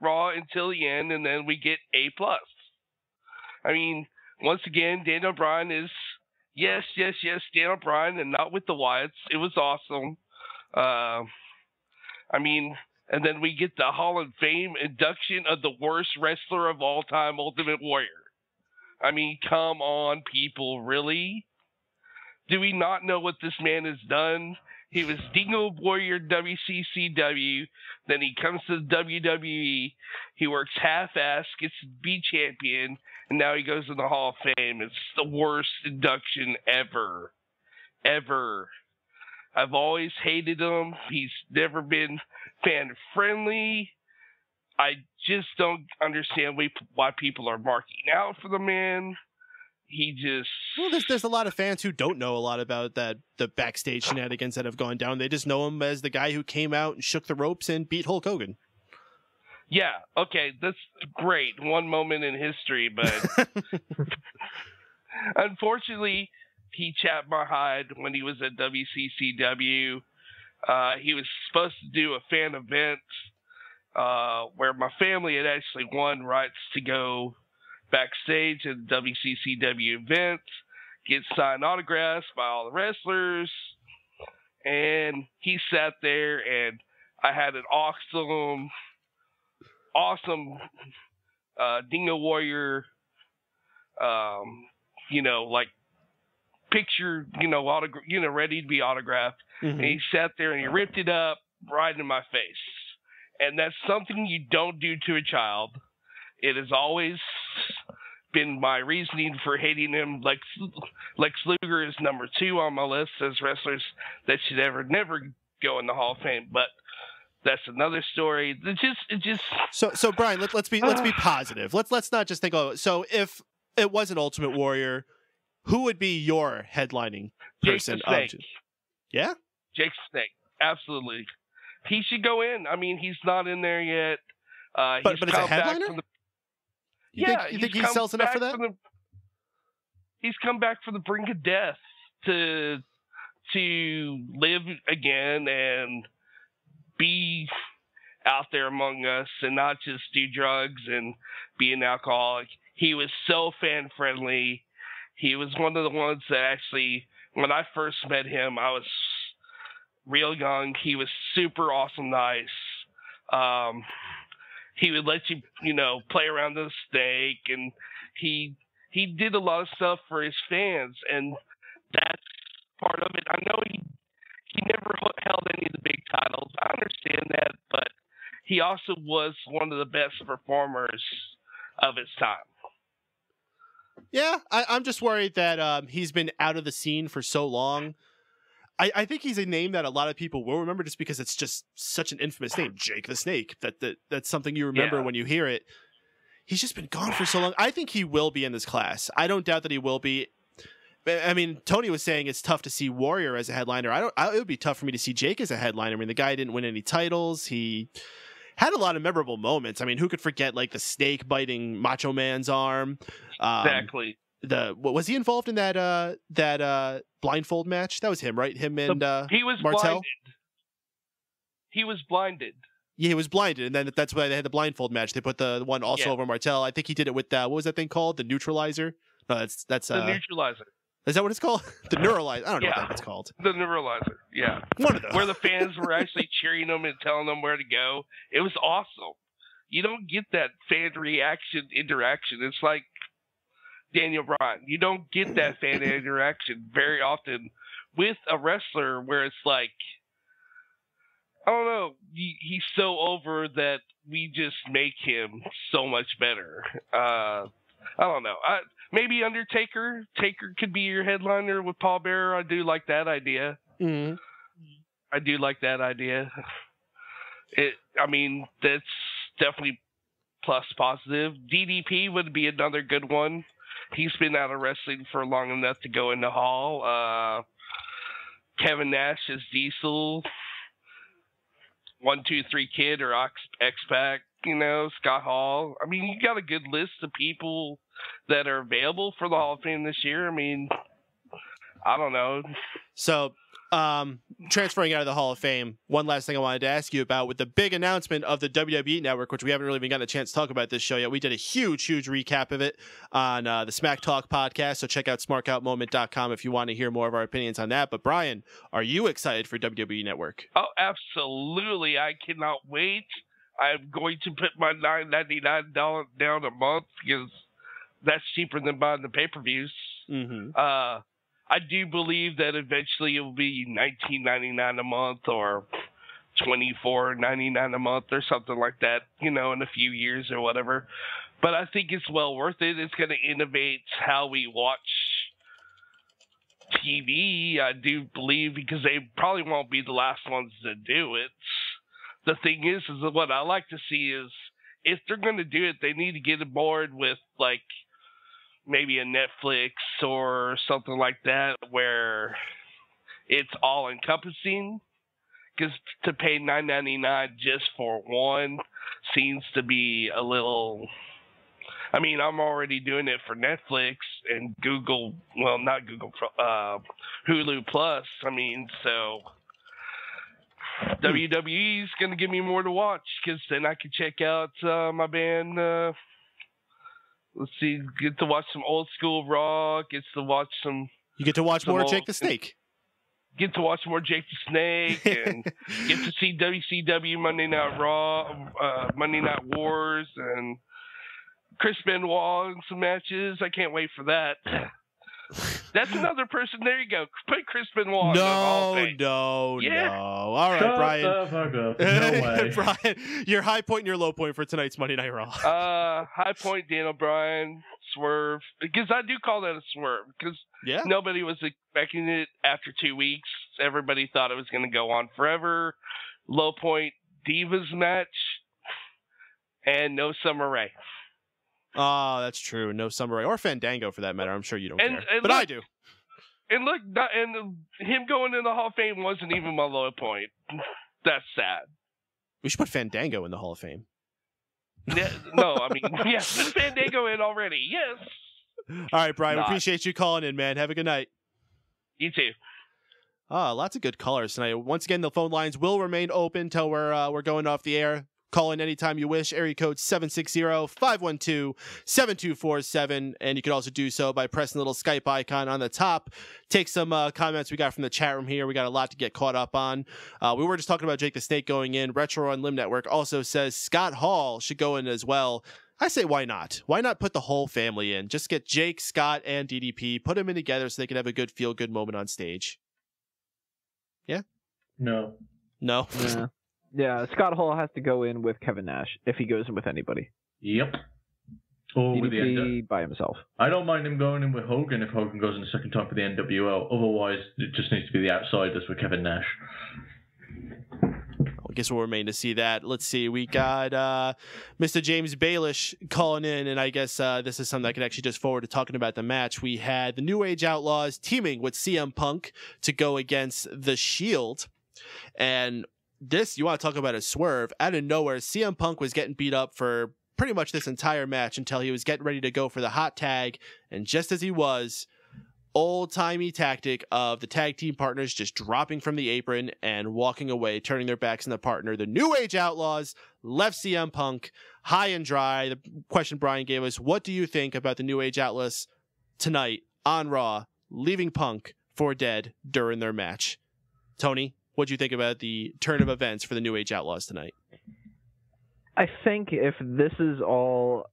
[SPEAKER 12] Raw until the end, and then we get A+. I mean, once again, Daniel Bryan is yes, Daniel Bryan, and not with the Wyatts. It was awesome. I mean, and then we get the Hall of Fame induction of the worst wrestler of all time, Ultimate Warrior. I mean, come on, people, really? Do we not know what this man has done? He was Dingo Warrior WCCW, then he comes to WWE, he works half-ass, gets to be champion, and now he goes in the Hall of Fame. It's the worst induction ever. Ever. I've always hated him. He's never been fan-friendly. I just don't understand why people are marking out for the man. He just...
[SPEAKER 6] Well, there's a lot of fans who don't know a lot about the backstage shenanigans that have gone down. They just know him as the guy who came out and shook the ropes and beat Hulk Hogan.
[SPEAKER 12] Yeah, okay, that's great. One moment in history, but... Unfortunately, he chapped my hide when he was at WCCW. He was supposed to do a fan event where my family had actually won rights to go backstage at the WCCW event, get signed autographs by all the wrestlers, and he sat there, and I had an awesome Dingo Warrior, like picture, ready to be autographed.
[SPEAKER 6] Mm-hmm.
[SPEAKER 12] And he sat there and he ripped it up right in my face. And that's something you don't do to a child. It has always been my reasoning for hating him. Lex Luger is number 2 on my list as wrestlers that should never go in the Hall of Fame. But that's another story. It just.
[SPEAKER 6] So Bryan, let's be positive. Let's not just think. Oh, so if it was an Ultimate Warrior, who would be your headlining person?
[SPEAKER 12] Jake the Snake.
[SPEAKER 6] Yeah,
[SPEAKER 12] Jake the Snake. Absolutely, he should go in. I mean, he's not in there yet.
[SPEAKER 6] But it's a headliner. You think he sells enough for that?
[SPEAKER 12] He's come back from the brink of death to live again and be out there among us and not just do drugs and be an alcoholic. He was so fan friendly. He was one of the ones that actually, when I first met him, I was real young. He was super awesome, nice. He would let you, play around the snake, and he did a lot of stuff for his fans, and that's part of it. I know he never held any of the big titles. I understand that, but he also was one of the best performers of his time.
[SPEAKER 6] Yeah, I'm just worried that he's been out of the scene for so long. I think he's a name that a lot of people will remember just because it's just such an infamous name, Jake the Snake. That's something you remember when you hear it. He's just been gone for so long. I think he will be in this class. I don't doubt that he will be. I mean, Tony was saying it's tough to see Warrior as a headliner. It would be tough for me to see Jake as a headliner. I mean, the guy didn't win any titles. He had a lot of memorable moments. I mean, who could forget like the snake biting Macho Man's arm?
[SPEAKER 12] Exactly.
[SPEAKER 6] Was he involved in that blindfold match? That was him, right? Him and
[SPEAKER 12] he was
[SPEAKER 6] Martel.
[SPEAKER 12] Blinded. He was blinded.
[SPEAKER 6] Yeah, he was blinded, and then that's why they had the blindfold match. They put the one also over Martel. I think he did it with what was that thing called? The neutralizer? No, that's
[SPEAKER 12] the neutralizer.
[SPEAKER 6] Is that what it's called? The neuralizer. I don't know what that's called.
[SPEAKER 12] The neuralizer. Yeah.
[SPEAKER 6] One of those.
[SPEAKER 12] Where the fans were actually cheering them and telling them where to go. It was awesome. You don't get that fan interaction. It's like Daniel Bryan. You don't get that fan interaction very often with a wrestler where it's like, I don't know, he's so over that we just make him so much better. I don't know. Maybe Undertaker. Taker could be your headliner with Paul Bearer. I do like that idea.
[SPEAKER 6] Mm-hmm.
[SPEAKER 12] I do like that idea. That's definitely plus positive. DDP would be another good one. He's been out of wrestling for long enough to go in the Hall. Kevin Nash is Diesel. 1, 2, 3 Kid or X-Pac, Scott Hall. I mean, you got a good list of people that are available for the Hall of Fame this year. I mean, I don't know.
[SPEAKER 6] So, transferring out of the Hall of Fame, one last thing I wanted to ask you about with the big announcement of the WWE Network, which we haven't really even gotten a chance to talk about this show yet. We did a huge recap of it on the Smack Talk podcast, so check out smarkoutmoment.com if you want to hear more of our opinions on that. But Bryan, are you excited for WWE Network?
[SPEAKER 12] Oh, absolutely. I cannot wait. I'm going to put my $9.99 down a month because that's cheaper than buying the pay-per-views.
[SPEAKER 6] Mm-hmm.
[SPEAKER 12] I do believe that eventually it will be $19.99 a month or $24.99 a month or something like that, in a few years or whatever. But I think it's well worth it. It's going to innovate how we watch TV, I do believe, because they probably won't be the last ones to do it. The thing is what I like to see is if they're going to do it, they need to get aboard with like maybe a Netflix or something like that where it's all encompassing, because to pay $9.99 just for one seems to be a little. I mean, I'm already doing it for Netflix and Hulu Plus. I mean, so WWE is going to give me more to watch because then I can check out my band, Let's see. Get to watch some old school Raw. Gets to watch some.
[SPEAKER 6] You get to watch more Jake the Snake.
[SPEAKER 12] Get to watch more Jake the Snake, and get to see WCW Monday Night Raw, Monday Night Wars, and Chris Benoit in some matches. I can't wait for that. That's another person. There you go. Put Chris Benoit.
[SPEAKER 6] No. All right, Bryan.
[SPEAKER 8] Shut the fuck up. No way.
[SPEAKER 6] Bryan, your high point and your low point for tonight's Monday Night Raw.
[SPEAKER 12] High point, Daniel Bryan, swerve. Because I do call that a swerve. Because nobody was expecting it after 2 weeks. Everybody thought it was going to go on forever. Low point, Divas match. And no Summer Rae.
[SPEAKER 6] Oh, that's true. No Summer Rae or Fandango for that matter. I'm sure you don't care, but I do.
[SPEAKER 12] And look, him going in the Hall of Fame wasn't even my low point. That's sad.
[SPEAKER 6] We should put Fandango in the Hall of Fame.
[SPEAKER 12] No, I mean, yes, put Fandango in already. Yes.
[SPEAKER 6] All right, Bryan. We appreciate you calling in, man. Have a good night.
[SPEAKER 12] You too.
[SPEAKER 6] Lots of good callers tonight. Once again, the phone lines will remain open till we're going off the air. Call in anytime you wish. Area code 760-512-7247. And you can also do so by pressing the little Skype icon on the top. Take some comments we got from the chat room here. We got a lot to get caught up on. We were just talking about Jake the Snake going in. Retro on Limb Network also says Scott Hall should go in as well. I say, why not? Why not put the whole family in? Just get Jake, Scott, and DDP. Put them in together so they can have a good feel-good moment on stage. Yeah?
[SPEAKER 8] No.
[SPEAKER 7] Yeah, Scott Hall has to go in with Kevin Nash if he goes in with anybody.
[SPEAKER 8] Yep. Or with the
[SPEAKER 7] DDP by himself.
[SPEAKER 8] I don't mind him going in with Hogan if Hogan goes in the second time for the NWO. Otherwise, it just needs to be the outsiders with Kevin Nash.
[SPEAKER 6] I guess we'll remain to see that. Let's see. We got Mr. James Baelish calling in, and I guess this is something I can actually just forward to talking about the match. We had the New Age Outlaws teaming with CM Punk to go against The Shield. And this, you want to talk about a swerve. Out of nowhere, CM Punk was getting beat up for pretty much this entire match until he was getting ready to go for the hot tag. And just as he was, old-timey tactic of the tag team partners just dropping from the apron and walking away, turning their backs on the partner. The New Age Outlaws left CM Punk high and dry. The question Bryan gave us, what do you think about the New Age Outlaws tonight on Raw, leaving Punk for dead during their match? Tony, what do you think about the turn of events for the New Age Outlaws tonight?
[SPEAKER 7] I think if this is all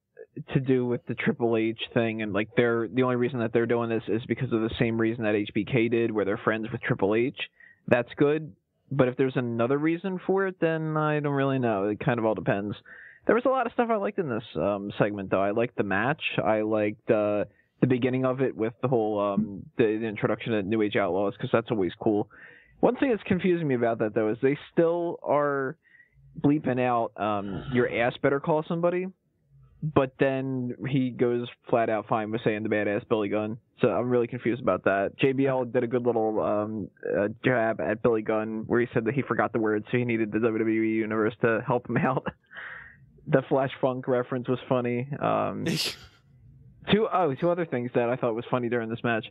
[SPEAKER 7] to do with the Triple H thing, and like the only reason that they're doing this is because of the same reason that HBK did, where they're friends with Triple H, that's good. But if there's another reason for it, then I don't really know. It kind of all depends. There was a lot of stuff I liked in this segment, though. I liked the match. I liked the beginning of it with the whole the introduction of New Age Outlaws, because that's always cool. One thing that's confusing me about that, though, is they still are bleeping out your ass better call somebody, but then he goes flat out fine with saying the badass Billy Gunn. So I'm really confused about that. JBL did a good little jab at Billy Gunn where he said that he forgot the words, so he needed the WWE Universe to help him out. The Flash Funk reference was funny. Two other things that I thought was funny during this match.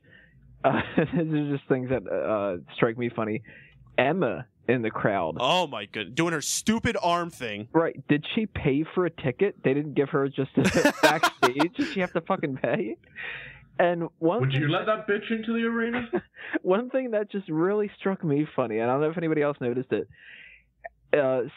[SPEAKER 7] These are just things that strike me funny. Emma in the crowd.
[SPEAKER 6] Oh my goodness. Doing her stupid arm thing.
[SPEAKER 7] Right. Did she pay for a ticket? They didn't give her just a backstage. Did she have to fucking pay? And
[SPEAKER 8] would you let that bitch into the arena?
[SPEAKER 7] One thing that just really struck me funny, and I don't know if anybody else noticed it,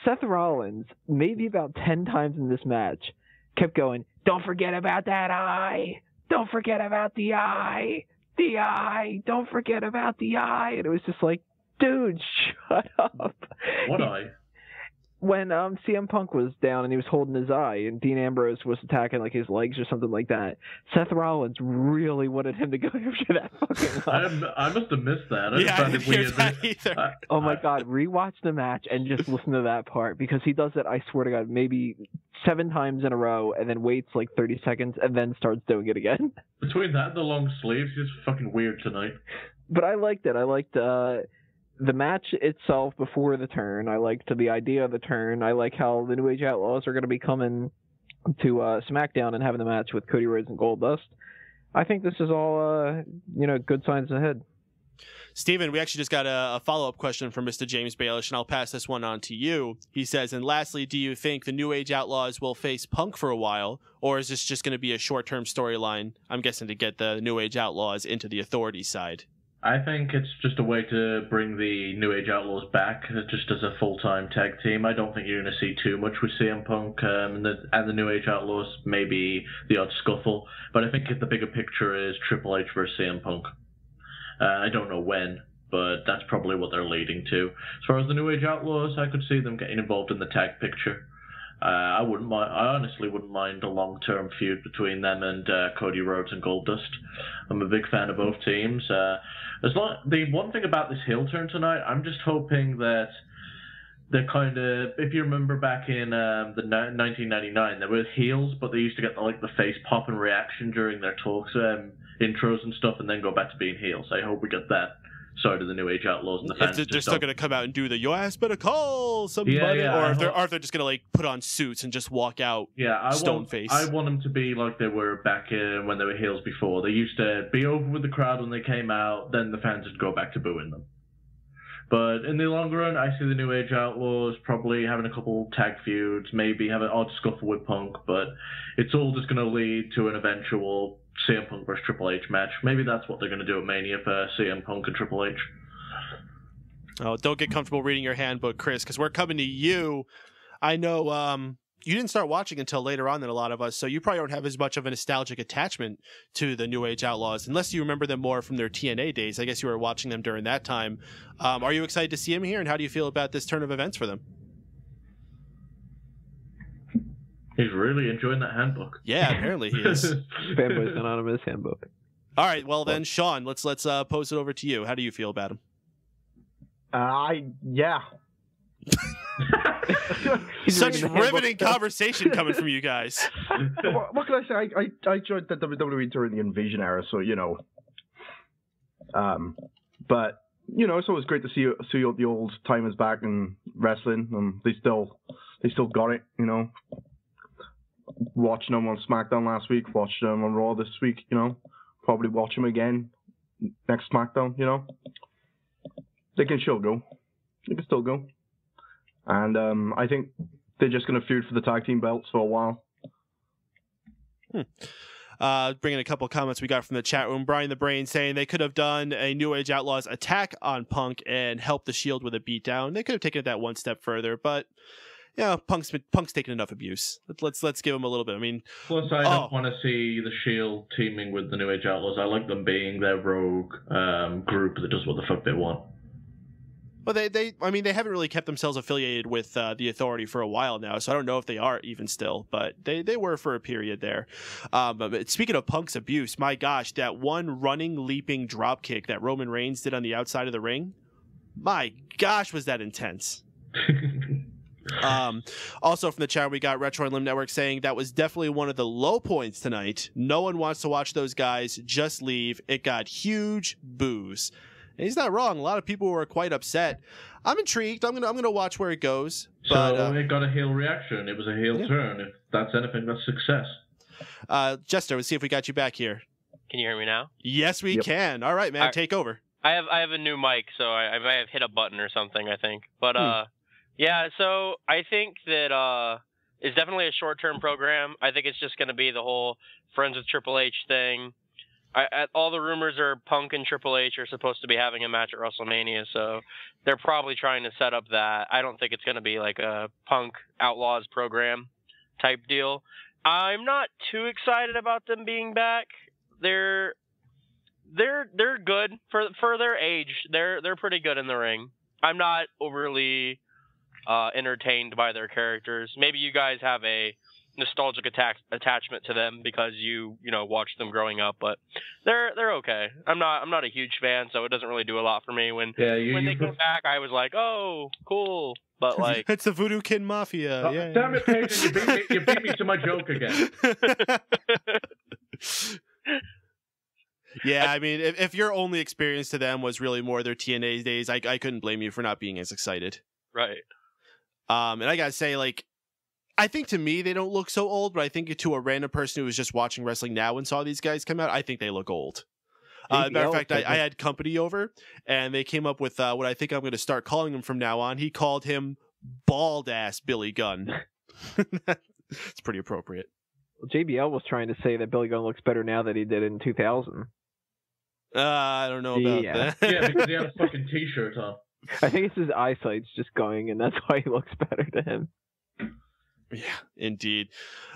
[SPEAKER 7] Seth Rollins, maybe about 10 times in this match, kept going, don't forget about that eye. Don't forget about the eye. The eye. Don't forget about the eye. And it was just like, dude, shut up.
[SPEAKER 8] What eye?
[SPEAKER 7] When CM Punk was down and he was holding his eye and Dean Ambrose was attacking like his legs or something like that, Seth Rollins really wanted him to go after that fucking eye.
[SPEAKER 8] I must have missed that. I
[SPEAKER 7] Yeah,
[SPEAKER 8] found
[SPEAKER 7] I
[SPEAKER 8] it weird.
[SPEAKER 7] didn't hear that either. Oh my God, rewatch the match and just listen to that part, because he does it, I swear to God, maybe 7 times in a row and then waits like 30 seconds and then starts doing it again.
[SPEAKER 8] Between that and the long sleeves, it's fucking weird tonight.
[SPEAKER 7] But I liked it. I liked the match itself before the turn. I liked the idea of the turn. I like how the New Age Outlaws are going to be coming to SmackDown and having the match with Cody Rhodes and Goldust. I think this is all, good signs ahead.
[SPEAKER 6] Steven, we actually just got a follow-up question from Mr. James Baelish, and I'll pass this one on to you. He says, and lastly, do you think the New Age Outlaws will face Punk for a while, or is this just going to be a short-term storyline, I'm guessing, to get the New Age Outlaws into the Authority side?
[SPEAKER 8] I think it's just a way to bring the New Age Outlaws back just as a full-time tag team. I don't think you're going to see too much with CM Punk and the New Age Outlaws, maybe the odd scuffle. But I think if the bigger picture is Triple H versus CM Punk. I don't know when, but that's probably what they're leading to. As far as the New Age Outlaws, I could see them getting involved in the tag picture. I honestly wouldn't mind a long-term feud between them and Cody Rhodes and Goldust. I'm a big fan of both teams. The one thing about this heel turn tonight, I'm just hoping that they're kind of, if you remember back in the 1999, there were heels, but they used to get the face pop and reaction during their talks, intros and stuff, and then go back to being heels. I hope we get that side of the New Age Outlaws and the fans.
[SPEAKER 6] If they're still going to come out and do the "your ass better call somebody," or if they're just going to put on suits and just walk out, stone face.
[SPEAKER 8] I want them to be like they were back when they were heels before. They used to be over with the crowd when they came out, then the fans would go back to booing them. But in the long run, I see the New Age Outlaws probably having a couple tag feuds, maybe have an odd scuffle with Punk, but it's all just going to lead to an eventual CM Punk versus Triple H match. Maybe that's what they're going to do at Mania for CM Punk and Triple H.
[SPEAKER 6] Oh, don't get comfortable reading your handbook, Chris, because we're coming to you. I know you didn't start watching until later on than a lot of us, so you probably don't have as much of a nostalgic attachment to the New Age Outlaws, unless you remember them more from their TNA days. I guess you were watching them during that time. Are you excited to see them here, and how do you feel about this turn of events for them?
[SPEAKER 8] He's really enjoying that handbook.
[SPEAKER 6] Yeah, apparently he is.
[SPEAKER 7] Fanboys Anonymous handbook.
[SPEAKER 6] All right, well then, Shaun, let's pose it over to you. How do you feel about him?
[SPEAKER 9] Yeah.
[SPEAKER 6] Such riveting conversation coming from you guys.
[SPEAKER 9] What can I say? I joined the WWE during the Invasion era, so but it's always great to see the old timers back in wrestling. They still got it. Watching them on SmackDown last week, watching them on Raw this week. Probably watch them again next SmackDown. They can still go. They can still go. And I think they're just going to feud for the tag team belts for a while.
[SPEAKER 6] Bringing a couple of comments we got from the chat room. Brian the Brain saying they could have done a New Age Outlaws attack on Punk and helped the Shield with a beatdown. They could have taken it that one step further, but Punk's taken enough abuse. Let's give him a little bit. I mean,
[SPEAKER 8] plus I don't want to see the Shield teaming with the New Age Outlaws. I like them being their rogue group that does what the fuck they want.
[SPEAKER 6] Well, they haven't really kept themselves affiliated with the Authority for a while now, so I don't know if they are even still, but they were for a period there. But speaking of Punk's abuse, my gosh, that one running, leaping drop kick that Roman Reigns did on the outside of the ring, my gosh, was that intense. Also from the chat, we got Retro and Limb Network saying that was definitely one of the low points tonight. No one wants to watch those guys. Just leave. It got huge boos. And he's not wrong. A lot of people were quite upset. I'm intrigued. I'm gonna watch where it goes. But,
[SPEAKER 8] so it got a heel reaction. It was a heel turn. If that's anything, that's success.
[SPEAKER 6] Jester, let's see if we got you back here.
[SPEAKER 10] Can you hear me now?
[SPEAKER 6] Yes, we can. All right, man, take over.
[SPEAKER 10] I have a new mic, so I might have hit a button or something, I think. But yeah, so I think that it's definitely a short-term program. I think it's just going to be the whole Friends with Triple H thing. All the rumors are Punk and Triple H are supposed to be having a match at WrestleMania, so they're probably trying to set up that. I don't think it's going to be like a Punk Outlaws program type deal. I'm not too excited about them being back. They're good for their age. They're pretty good in the ring. I'm not overly entertained by their characters. Maybe you guys have a nostalgic attachment to them because you watched them growing up, but they're okay. I'm not a huge fan, so it doesn't really do a lot for me. When they came back, I was like, oh, cool. But like,
[SPEAKER 6] it's the Voodoo Kid Mafia. Yeah,
[SPEAKER 8] damn it, Paden, you beat me to my joke again.
[SPEAKER 6] Yeah, I mean, if your only experience to them was really more their TNA days, I couldn't blame you for not being as excited.
[SPEAKER 10] Right.
[SPEAKER 6] And I gotta say, like, I think to me they don't look so old, but I think to a random person who was just watching wrestling now and saw these guys come out, I think they look old. Matter of fact, I had company over, and they came up with what I think I'm going to start calling him from now on. He called him bald-ass Billy Gunn. It's pretty appropriate.
[SPEAKER 7] Well, JBL was trying to say that Billy Gunn looks better now than he did in 2000.
[SPEAKER 6] I don't know about that.
[SPEAKER 8] Yeah, because he had a fucking t-shirt on.
[SPEAKER 7] I think it's his eyesight's just going, and that's why he looks better to him.
[SPEAKER 6] Yeah, indeed.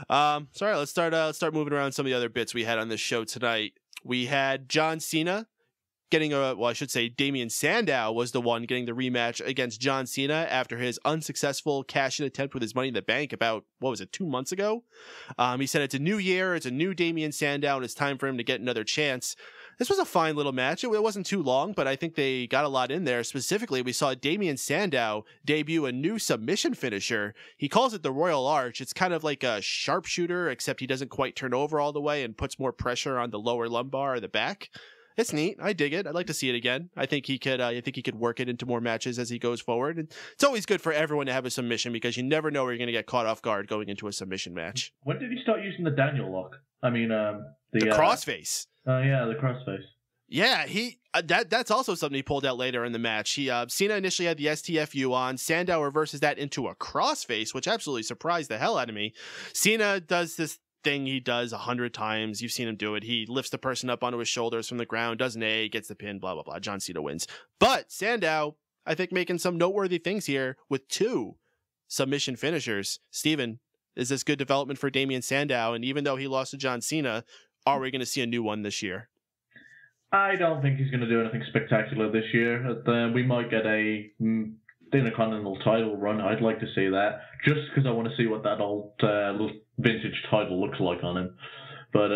[SPEAKER 6] Sorry, let's start moving around some of the other bits we had on this show tonight. We had John Cena getting Damian Sandow was the one getting the rematch against John Cena after his unsuccessful cash-in attempt with his Money in the Bank about, 2 months ago? He said it's a new year, it's a new Damian Sandow, and it's time for him to get another chance. This was a fine little match. It wasn't too long, but I think they got a lot in there. Specifically, we saw Damian Sandow debut a new submission finisher. He calls it the Royal Arch. It's kind of like a sharpshooter, except he doesn't quite turn over all the way and puts more pressure on the lower lumbar or the back. It's neat. I dig it. I'd like to see it again. I think he could work it into more matches as he goes forward. And it's always good for everyone to have a submission because you never know where you're going to get caught off guard going into a submission match.
[SPEAKER 8] When did he start using the Daniel lock? I mean, the
[SPEAKER 6] crossface.
[SPEAKER 8] Yeah, the crossface.
[SPEAKER 6] Yeah, that's also something he pulled out later in the match. Cena initially had the STFU on. Sandow reverses that into a crossface, which absolutely surprised the hell out of me. Cena does this thing he does 100 times. You've seen him do it. He lifts the person up onto his shoulders from the ground, does an A, gets the pin, blah, blah, blah. John Cena wins. But Sandow, I think, making some noteworthy things here with 2 submission finishers. Steven, is this good development for Damian Sandow? And even though he lost to John Cena, are we going to see a new one this year?
[SPEAKER 8] I don't think he's going to do anything spectacular this year. We might get a Intercontinental title run. I'd like to see that, just because I want to see what that old vintage title looks like on him. But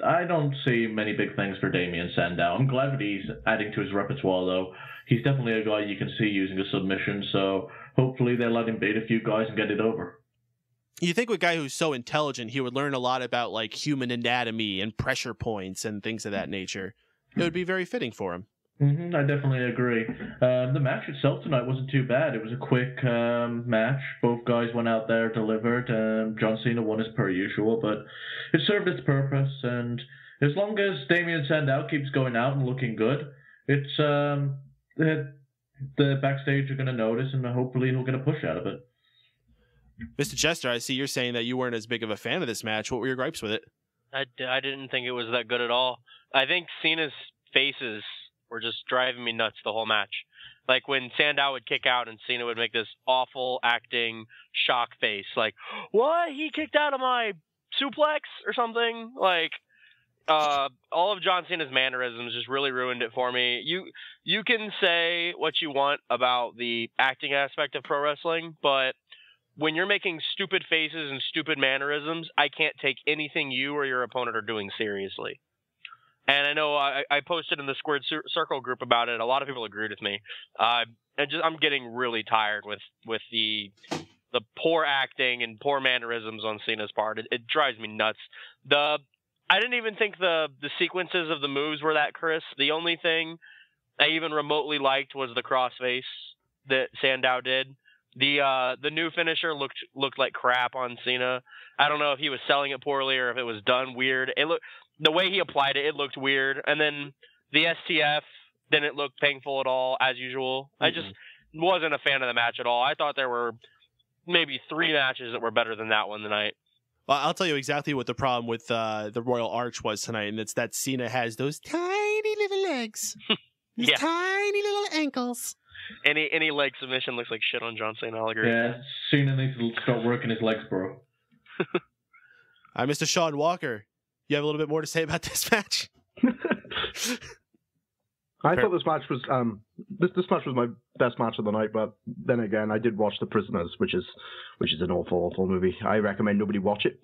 [SPEAKER 8] I don't see many big things for Damian Sandow. I'm glad that he's adding to his repertoire, though. He's definitely a guy you can see using a submission, so hopefully they'll let him beat a few guys and get it over.
[SPEAKER 6] You think with a guy who's so intelligent, he would learn a lot about like human anatomy and pressure points and things of that nature. It would be very fitting for him.
[SPEAKER 8] I definitely agree. The match itself tonight wasn't too bad. It was a quick match. Both guys went out there, delivered. John Cena won as per usual, but it served its purpose. And as long as Damian Sandow keeps going out and looking good, it's the backstage are going to notice, and hopefully he'll get a push out of it.
[SPEAKER 6] Mr. Jester, I see you're saying that you weren't as big of a fan of this match. What were your gripes with it?
[SPEAKER 10] I didn't think it was that good at all. I think Cena's faces were just driving me nuts the whole match. Like when Sandow would kick out and Cena would make this awful acting shock face. Like, what? He kicked out of my suplex or something? Like, all of John Cena's mannerisms just really ruined it for me. You can say what you want about the acting aspect of pro wrestling, but when you're making stupid faces and stupid mannerisms, I can't take anything you or your opponent are doing seriously. And I know I posted in the Squared Circle group about it. A lot of people agreed with me. I'm getting really tired with the poor acting and poor mannerisms on Cena's part. It drives me nuts. I didn't even think the sequences of the moves were that crisp. The only thing I even remotely liked was the crossface that Sandow did. The new finisher looked like crap on Cena. I don't know if he was selling it poorly or if it was done weird. The way he applied it looked weird. And then the STF didn't look painful at all, as usual. I just wasn't a fan of the match at all. I thought there were maybe 3 matches that were better than that one tonight.
[SPEAKER 6] Well, I'll tell you exactly what the problem with the Royal Arch was tonight, and it's that Cena has those tiny little legs. These tiny little ankles.
[SPEAKER 10] Any leg submission looks like shit on John Cena, I'll agree.
[SPEAKER 8] Yeah, Cena needs to start working his legs, bro.
[SPEAKER 6] Mr. Shaun Walker, you have a little bit more to say about this match?
[SPEAKER 9] I thought this match was this match was my best match of the night, but then again, I did watch The Prisoners, which is an awful movie. I recommend nobody watch it.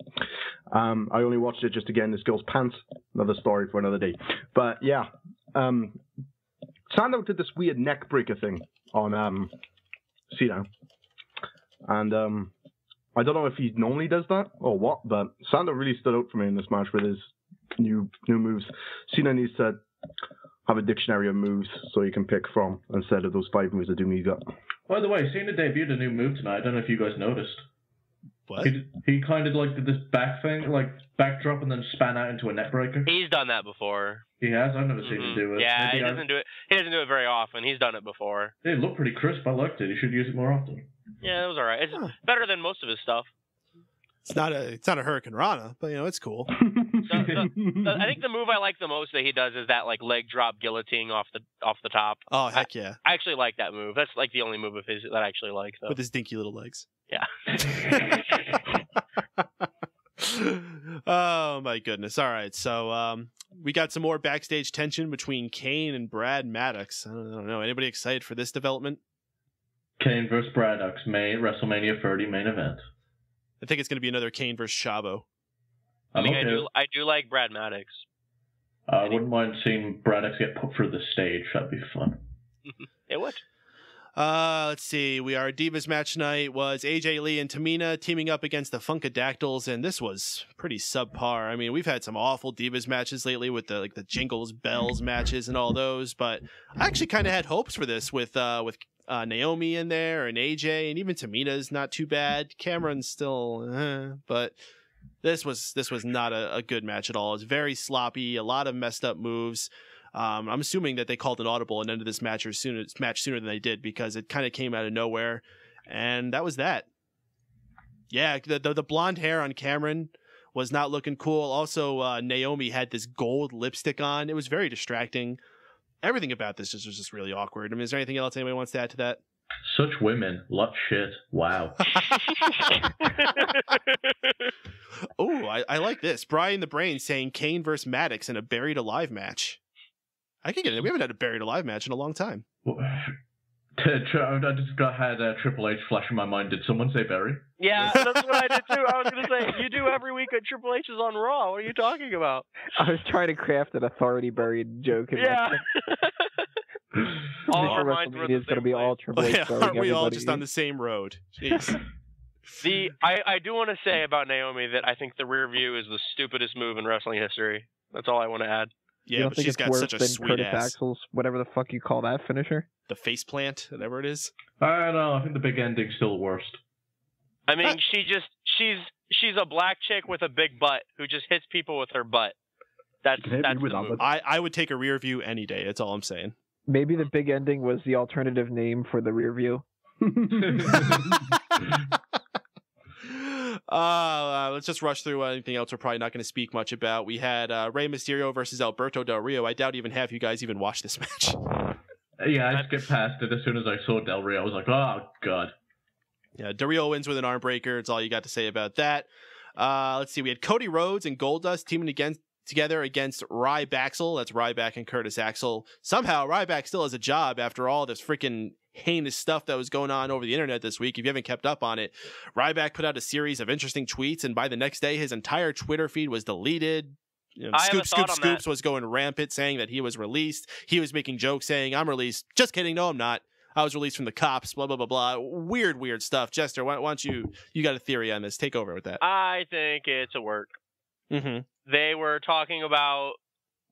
[SPEAKER 9] I only watched it just to get in this girl's pants. Another story for another day. But yeah, Sandow did this weird neck breaker thing on Cena, and I don't know if he normally does that or what, but Sandow really stood out for me in this match with his new moves. Cena needs to have a dictionary of moves so he can pick from instead of those 5 moves that do me got.
[SPEAKER 8] By the way, Cena debuted a new move tonight. I don't know if you guys noticed.
[SPEAKER 6] What?
[SPEAKER 8] He kind of like did this back thing, like backdrop, and then span out into a net breaker.
[SPEAKER 10] He's done that before.
[SPEAKER 8] He has. I've never seen him do it.
[SPEAKER 10] Yeah,
[SPEAKER 8] Maybe
[SPEAKER 10] he doesn't do it. He doesn't do it very often. He's done it before.
[SPEAKER 8] It looked pretty crisp. I liked it. He should use it more often.
[SPEAKER 10] Yeah, it was all right. It's better than most of his stuff.
[SPEAKER 6] It's not a Hurricane Rana, but it's cool.
[SPEAKER 10] I think the move I like the most that he does is that like leg drop guillotine off the top.
[SPEAKER 6] Oh heck yeah!
[SPEAKER 10] I actually like that move. That's like the only move of his that I actually like. Though.
[SPEAKER 6] With his dinky little legs.
[SPEAKER 10] Yeah.
[SPEAKER 6] Oh my goodness! All right, so we got some more backstage tension between Kane and Brad Maddox. I don't know. Anybody excited for this development?
[SPEAKER 8] Kane versus Maddox, WrestleMania 30 main event.
[SPEAKER 6] I think it's going to be another Kane versus Chavo.
[SPEAKER 10] I do like Brad Maddox.
[SPEAKER 8] I wouldn't mind seeing Maddox get put through the stage. That'd be fun.
[SPEAKER 10] It would.
[SPEAKER 6] Let's see. Our Divas match tonight was AJ Lee and Tamina teaming up against the Funkadactyls, and this was pretty subpar. I mean, we've had some awful Divas matches lately with the Jingles Bells matches and all those, but I actually kind of had hopes for this with Naomi in there and AJ, and even Tamina's not too bad. Cameron's still, but this was not a good match at all. It's very sloppy, a lot of messed up moves. I'm assuming that they called an audible and ended this match sooner than they did because it kind of came out of nowhere, and that was that. Yeah, the blonde hair on Cameron was not looking cool. Also, Naomi had this gold lipstick on. It was very distracting. Everything about this was just really awkward. I mean, is there anything else anybody wants to add to that?
[SPEAKER 8] Such women. Lot shit. Wow.
[SPEAKER 6] Oh, I like this. Bryan the Brain saying Kane versus Maddox in a Buried Alive match. I can get it. We haven't had a Buried Alive match in a long time.
[SPEAKER 8] I just had Triple H flash in my mind. Did someone say Barry?
[SPEAKER 10] Yeah, that's what I did too. I was going to say, you do every week at Triple H is on Raw. What are you talking about?
[SPEAKER 7] I was trying to craft an authority buried joke.
[SPEAKER 10] Yeah.
[SPEAKER 7] All our WrestleMania is going to be all Triple H.
[SPEAKER 6] Aren't we all just on the same road? Jeez.
[SPEAKER 10] I do want to say about Naomi that I think the rear view is the stupidest move in wrestling history. That's all I want to add.
[SPEAKER 6] Yeah, but she's got such a sweet
[SPEAKER 7] Curtis
[SPEAKER 6] ass.
[SPEAKER 7] Axel's, whatever the fuck you call that finisher.
[SPEAKER 6] The face plant, whatever it is.
[SPEAKER 8] I don't know. I think the big ending's still worst.
[SPEAKER 10] I mean, she's a black chick with a big butt who just hits people with her butt. That's the move.
[SPEAKER 6] I would take a rear view any day. That's all I'm saying.
[SPEAKER 7] Maybe the big ending was the alternative name for the rear view.
[SPEAKER 6] Let's just rush through anything else we're probably not going to speak much about. We had Rey Mysterio versus Alberto Del Rio. I doubt even half you guys even watched this match.
[SPEAKER 8] Yeah, I skipped past it as soon as I saw Del Rio. I was like, oh, God.
[SPEAKER 6] Yeah, Del Rio wins with an arm breaker. It's all you got to say about that. Let's see. We had Cody Rhodes and Goldust teaming together against Ryback. That's Ryback and Curtis Axel. Somehow, Ryback still has a job after all this freaking heinous stuff that was going on over the internet this week. If you haven't kept up on it, Ryback put out a series of interesting tweets, and by the next day, his entire Twitter feed was deleted. Scoops was going rampant, saying that he was released. He was making jokes saying, "I'm released." Just kidding. No, I'm not. I was released from the cops. Blah, blah, blah, blah. Weird stuff. Jester, why don't you got a theory on this? Take over with that.
[SPEAKER 10] I think it's a work.
[SPEAKER 6] Mm-hmm.
[SPEAKER 10] They were talking about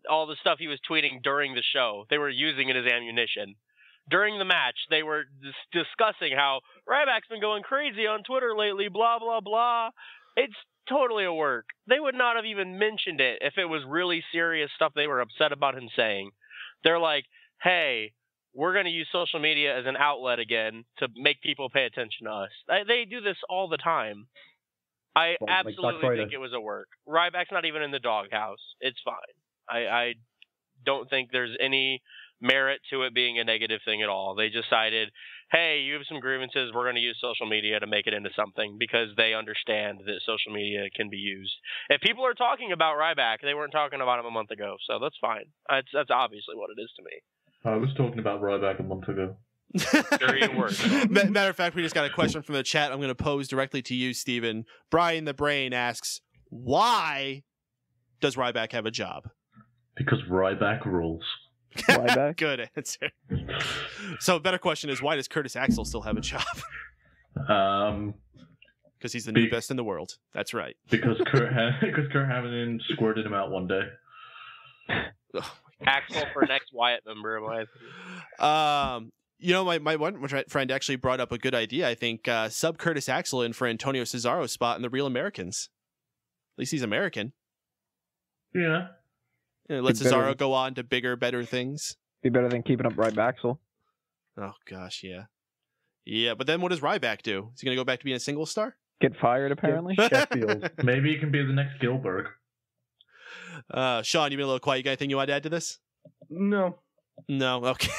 [SPEAKER 10] all the stuff he was tweeting during the show. They were using it as ammunition. During the match, they were discussing how Ryback's been going crazy on Twitter lately, blah, blah, blah. It's totally a work. They would not have even mentioned it if it was really serious stuff they were upset about him saying. They're like, hey, we're going to use social media as an outlet again to make people pay attention to us. They do this all the time. I absolutely think it was a work. Ryback's not even in the doghouse. It's fine. I don't think there's any merit to it being a negative thing at all. They decided, hey, you have some grievances, we're going to use social media to make it into something because they understand that social media can be used. If people are talking about Ryback, they weren't talking about him a month ago, so that's fine. That's obviously what it is to me.
[SPEAKER 8] I was talking about Ryback a month ago.
[SPEAKER 10] There you were.
[SPEAKER 6] Matter of fact, we just got a question from the chat I'm going to pose directly to you, Steven. Bryan the Brain asks, why does Ryback have a job?
[SPEAKER 8] Because Ryback rules.
[SPEAKER 7] Ryback?
[SPEAKER 6] Good answer. So, a better question is, why does Curtis Axel still have a job? Because he's the new best in the world. That's right.
[SPEAKER 8] Because Kurt Hammond squirted him out one day.
[SPEAKER 10] Axel for next Wyatt member, in my opinion.
[SPEAKER 6] You know, my one friend actually brought up a good idea. I think sub Curtis Axel in for Antonio Cesaro's spot in the Real Americans. At least he's American.
[SPEAKER 8] Yeah.
[SPEAKER 6] Let Cesaro go on to bigger, better things.
[SPEAKER 7] Be better than keeping up Ryback.
[SPEAKER 6] Oh gosh, yeah. Yeah, but then what does Ryback do? Is he gonna go back to being a single star?
[SPEAKER 7] Get fired, apparently.
[SPEAKER 8] Sheffield. Maybe he can be the next Gilbert.
[SPEAKER 6] Shaun, you've been a little quiet. You got anything you want to add to this?
[SPEAKER 9] No.
[SPEAKER 6] No? Okay.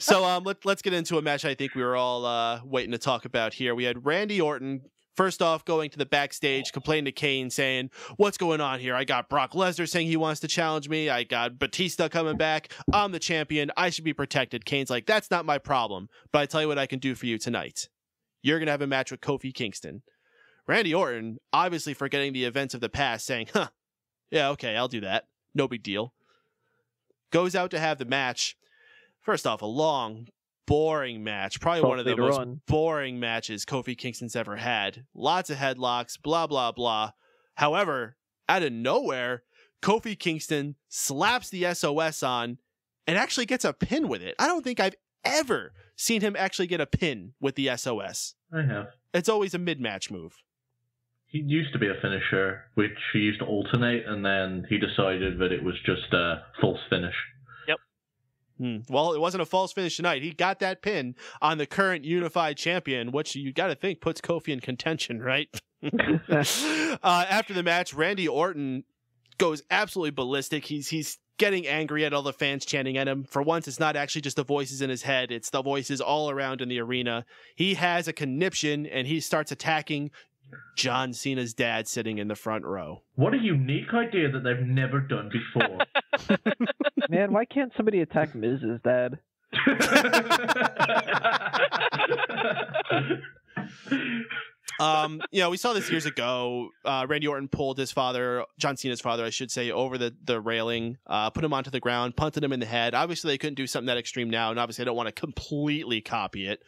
[SPEAKER 6] So let's get into a match I think we were all waiting to talk about here. We had Randy Orton, first off, going to the backstage, complaining to Kane, saying, what's going on here? I got Brock Lesnar saying he wants to challenge me. I got Batista coming back. I'm the champion. I should be protected. Kane's like, that's not my problem, but I tell you what I can do for you tonight. You're going to have a match with Kofi Kingston. Randy Orton, obviously forgetting the events of the past, saying, yeah, okay, I'll do that. No big deal. Goes out to have the match. First off, a long, boring match. Probably one of the most boring matches Kofi Kingston's ever had. Lots of headlocks, blah, blah, blah. However, out of nowhere, Kofi Kingston slaps the SOS on and actually gets a pin with it. I don't think I've ever seen him actually get a pin with the SOS.
[SPEAKER 8] I have.
[SPEAKER 6] It's always a mid-match move.
[SPEAKER 8] He used to be a finisher, which he used to alternate, and then he decided that it was just a false finish.
[SPEAKER 6] Yep. Well, it wasn't a false finish tonight. He got that pin on the current unified champion, which you got to think puts Kofi in contention, right? After the match, Randy Orton goes absolutely ballistic. He's getting angry at all the fans chanting at him. For once, it's not actually just the voices in his head. It's the voices all around in the arena. He has a conniption, and he starts attacking John Cena's dad sitting in the front row.
[SPEAKER 8] What a unique idea that they've never done before.
[SPEAKER 7] Man, why can't somebody attack Miz's dad?
[SPEAKER 6] We saw this years ago. Randy Orton pulled his father, John Cena's father, I should say, over the railing, put him onto the ground, punted him in the head. Obviously, they couldn't do something that extreme now, and obviously, I don't want to completely copy it.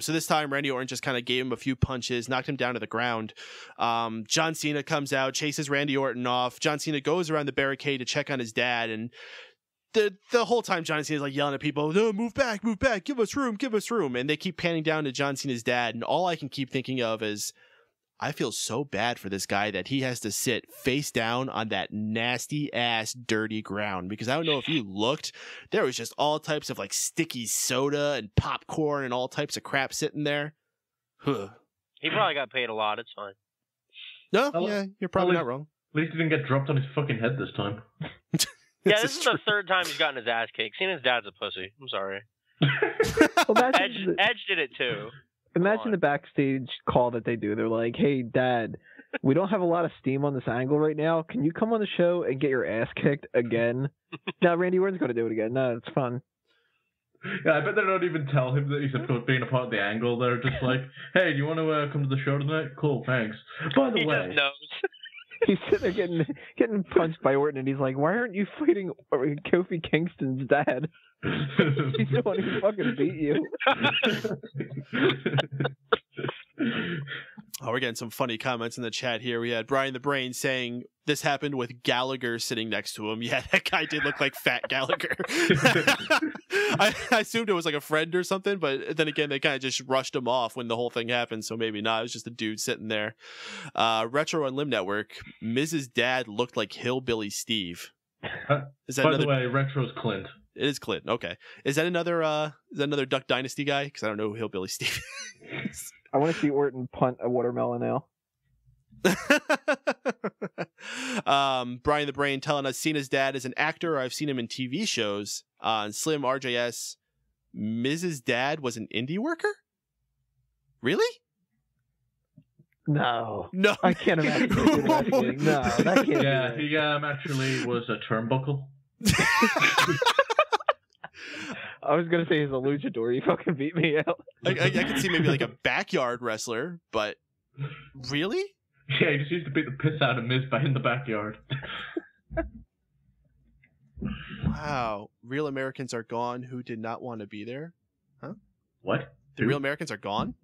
[SPEAKER 6] So this time, Randy Orton just kind of gave him a few punches, knocked him down to the ground. John Cena comes out, chases Randy Orton off. John Cena goes around the barricade to check on his dad, and the whole time John Cena's like yelling at people, no, move back, give us room. And they keep panning down to John Cena's dad. And all I can keep thinking of is, I feel so bad for this guy that he has to sit face down on that nasty ass dirty ground. Because I don't know if you looked, there was just all types of like sticky soda and popcorn and all types of crap sitting there.
[SPEAKER 10] He probably got paid a lot. It's fine.
[SPEAKER 6] No, yeah, you're probably not wrong.
[SPEAKER 8] At least he didn't get dropped on his fucking head this time.
[SPEAKER 10] Yeah, this is the third time he's gotten his ass kicked. Cena's dad's a pussy. I'm sorry.
[SPEAKER 7] Well,
[SPEAKER 10] Edge did it too.
[SPEAKER 7] Imagine the backstage call that they do. They're like, hey, Dad, we don't have a lot of steam on this angle right now. Can you come on the show and get your ass kicked again? Now, Randy Orton's going to do it again. No, it's fun.
[SPEAKER 8] Yeah, I bet they don't even tell him that he's being a part of the angle. They're just like, hey, do you want to come to the show tonight? Cool, thanks. By the way...
[SPEAKER 10] He just knows.
[SPEAKER 7] He's sitting there getting punched by Orton, and he's like, why aren't you fighting Kofi Kingston's dad? He's the one who fucking beat you.
[SPEAKER 6] Oh, we're getting some funny comments in the chat here. We had Bryan the Brain saying this happened with Gallagher sitting next to him. Yeah, that guy did look like Fat Gallagher. I assumed it was like a friend or something, but then again, they kind of just rushed him off when the whole thing happened, so maybe not. It was just a dude sitting there. Retro on Limb Network, Mrs. Dad looked like Hillbilly Steve. Is that
[SPEAKER 8] By the way, Retro's Clint.
[SPEAKER 6] It is Clint. Okay. Is that another Duck Dynasty guy? Because I don't know who Hillbilly Steve is.
[SPEAKER 7] I want to see Orton punt a watermelon now.
[SPEAKER 6] Bryan the Brain telling us Cena's dad is an actor. I've seen him in TV shows. On Slim RJS, Mrs. Dad was an indie worker? Really?
[SPEAKER 7] No.
[SPEAKER 6] I
[SPEAKER 7] can't imagine. No, that can't be
[SPEAKER 8] Yeah,
[SPEAKER 7] right.
[SPEAKER 8] he actually was a turnbuckle.
[SPEAKER 7] I was going to say he's a luchador. He fucking beat me out.
[SPEAKER 6] I could see maybe like a backyard wrestler, but really?
[SPEAKER 8] Yeah, he just used to beat the piss out of Miz in the backyard.
[SPEAKER 6] Wow. Real Americans are gone who did not want to be there? Huh?
[SPEAKER 8] What?
[SPEAKER 6] The Real Americans are gone?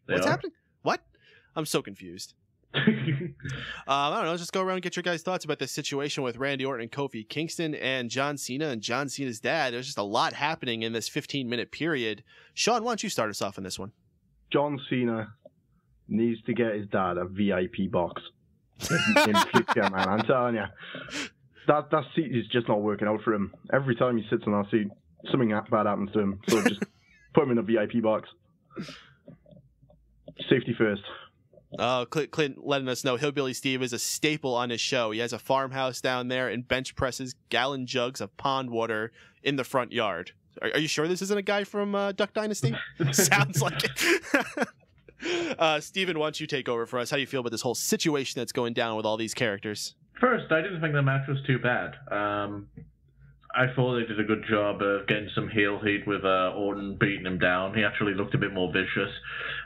[SPEAKER 6] What's happening? What? I'm so confused. I don't know. Let's just go around and get your guys' thoughts about this situation with Randy Orton and Kofi Kingston and John Cena and John Cena's dad. There's just a lot happening in this 15-minute period. Shaun, why don't you start us off on this one?
[SPEAKER 9] John Cena needs to get his dad a VIP box in future, man. I'm telling you. That seat is just not working out for him. Every time he sits in that seat, something bad happens to him. So just put him in a VIP box. Safety first.
[SPEAKER 6] Oh, Clint letting us know Hillbilly Steve is a staple on his show. He has a farmhouse down there and bench presses gallon jugs of pond water in the front yard. Are you sure this isn't a guy from Duck Dynasty? Sounds like it. Steven, why don't you take over for us? How do you feel about this whole situation that's going down with all these characters?
[SPEAKER 8] First, I didn't think the match was too bad. I thought they did a good job of getting some heel heat with Orton beating him down. He actually looked a bit more vicious.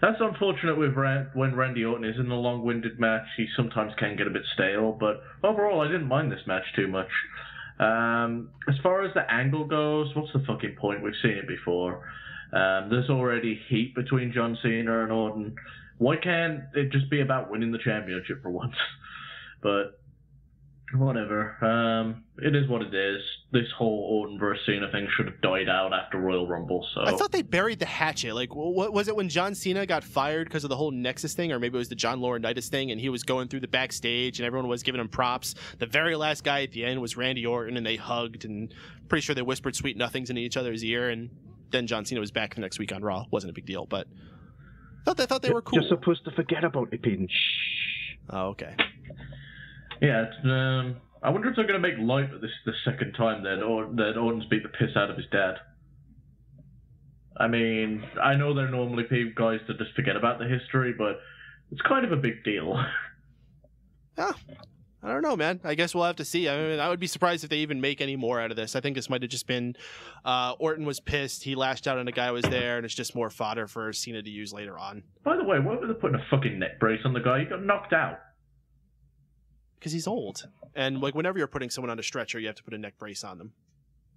[SPEAKER 8] That's unfortunate with when Randy Orton is in a long-winded match. He sometimes can get a bit stale, but overall, I didn't mind this match too much. As far as the angle goes, what's the fucking point? We've seen it before. There's already heat between John Cena and Orton. Why can't it just be about winning the championship for once? But whatever. It is what it is. This whole Orton versus Cena thing should have died out after Royal Rumble. So
[SPEAKER 6] I thought they buried the hatchet. Like, what was it when John Cena got fired because of the whole Nexus thing, or maybe it was the John Laurinaitis thing, and he was going through the backstage and everyone was giving him props. The very last guy at the end was Randy Orton, and they hugged, and pretty sure they whispered sweet nothings into each other's ear, and then John Cena was back the next week on Raw. Wasn't a big deal, but I thought they were cool.
[SPEAKER 9] You're supposed to forget about it, Paden. Shh.
[SPEAKER 6] Oh, okay.
[SPEAKER 8] Yeah, I wonder if they're going to make light of this the second time that Orton's beat the piss out of his dad. I mean, I know they're normally guys that just forget about the history, but it's kind of a big deal.
[SPEAKER 6] Yeah, I don't know, man. I guess we'll have to see. I mean, I would be surprised if they even make any more out of this. I think this might have just been Orton was pissed. He lashed out on a guy who was there, and it's just more fodder for Cena to use later on.
[SPEAKER 8] By the way, why were they putting a fucking neck brace on the guy? He got knocked out.
[SPEAKER 6] Because he's old. And like whenever you're putting someone on a stretcher, you have to put a neck brace on them.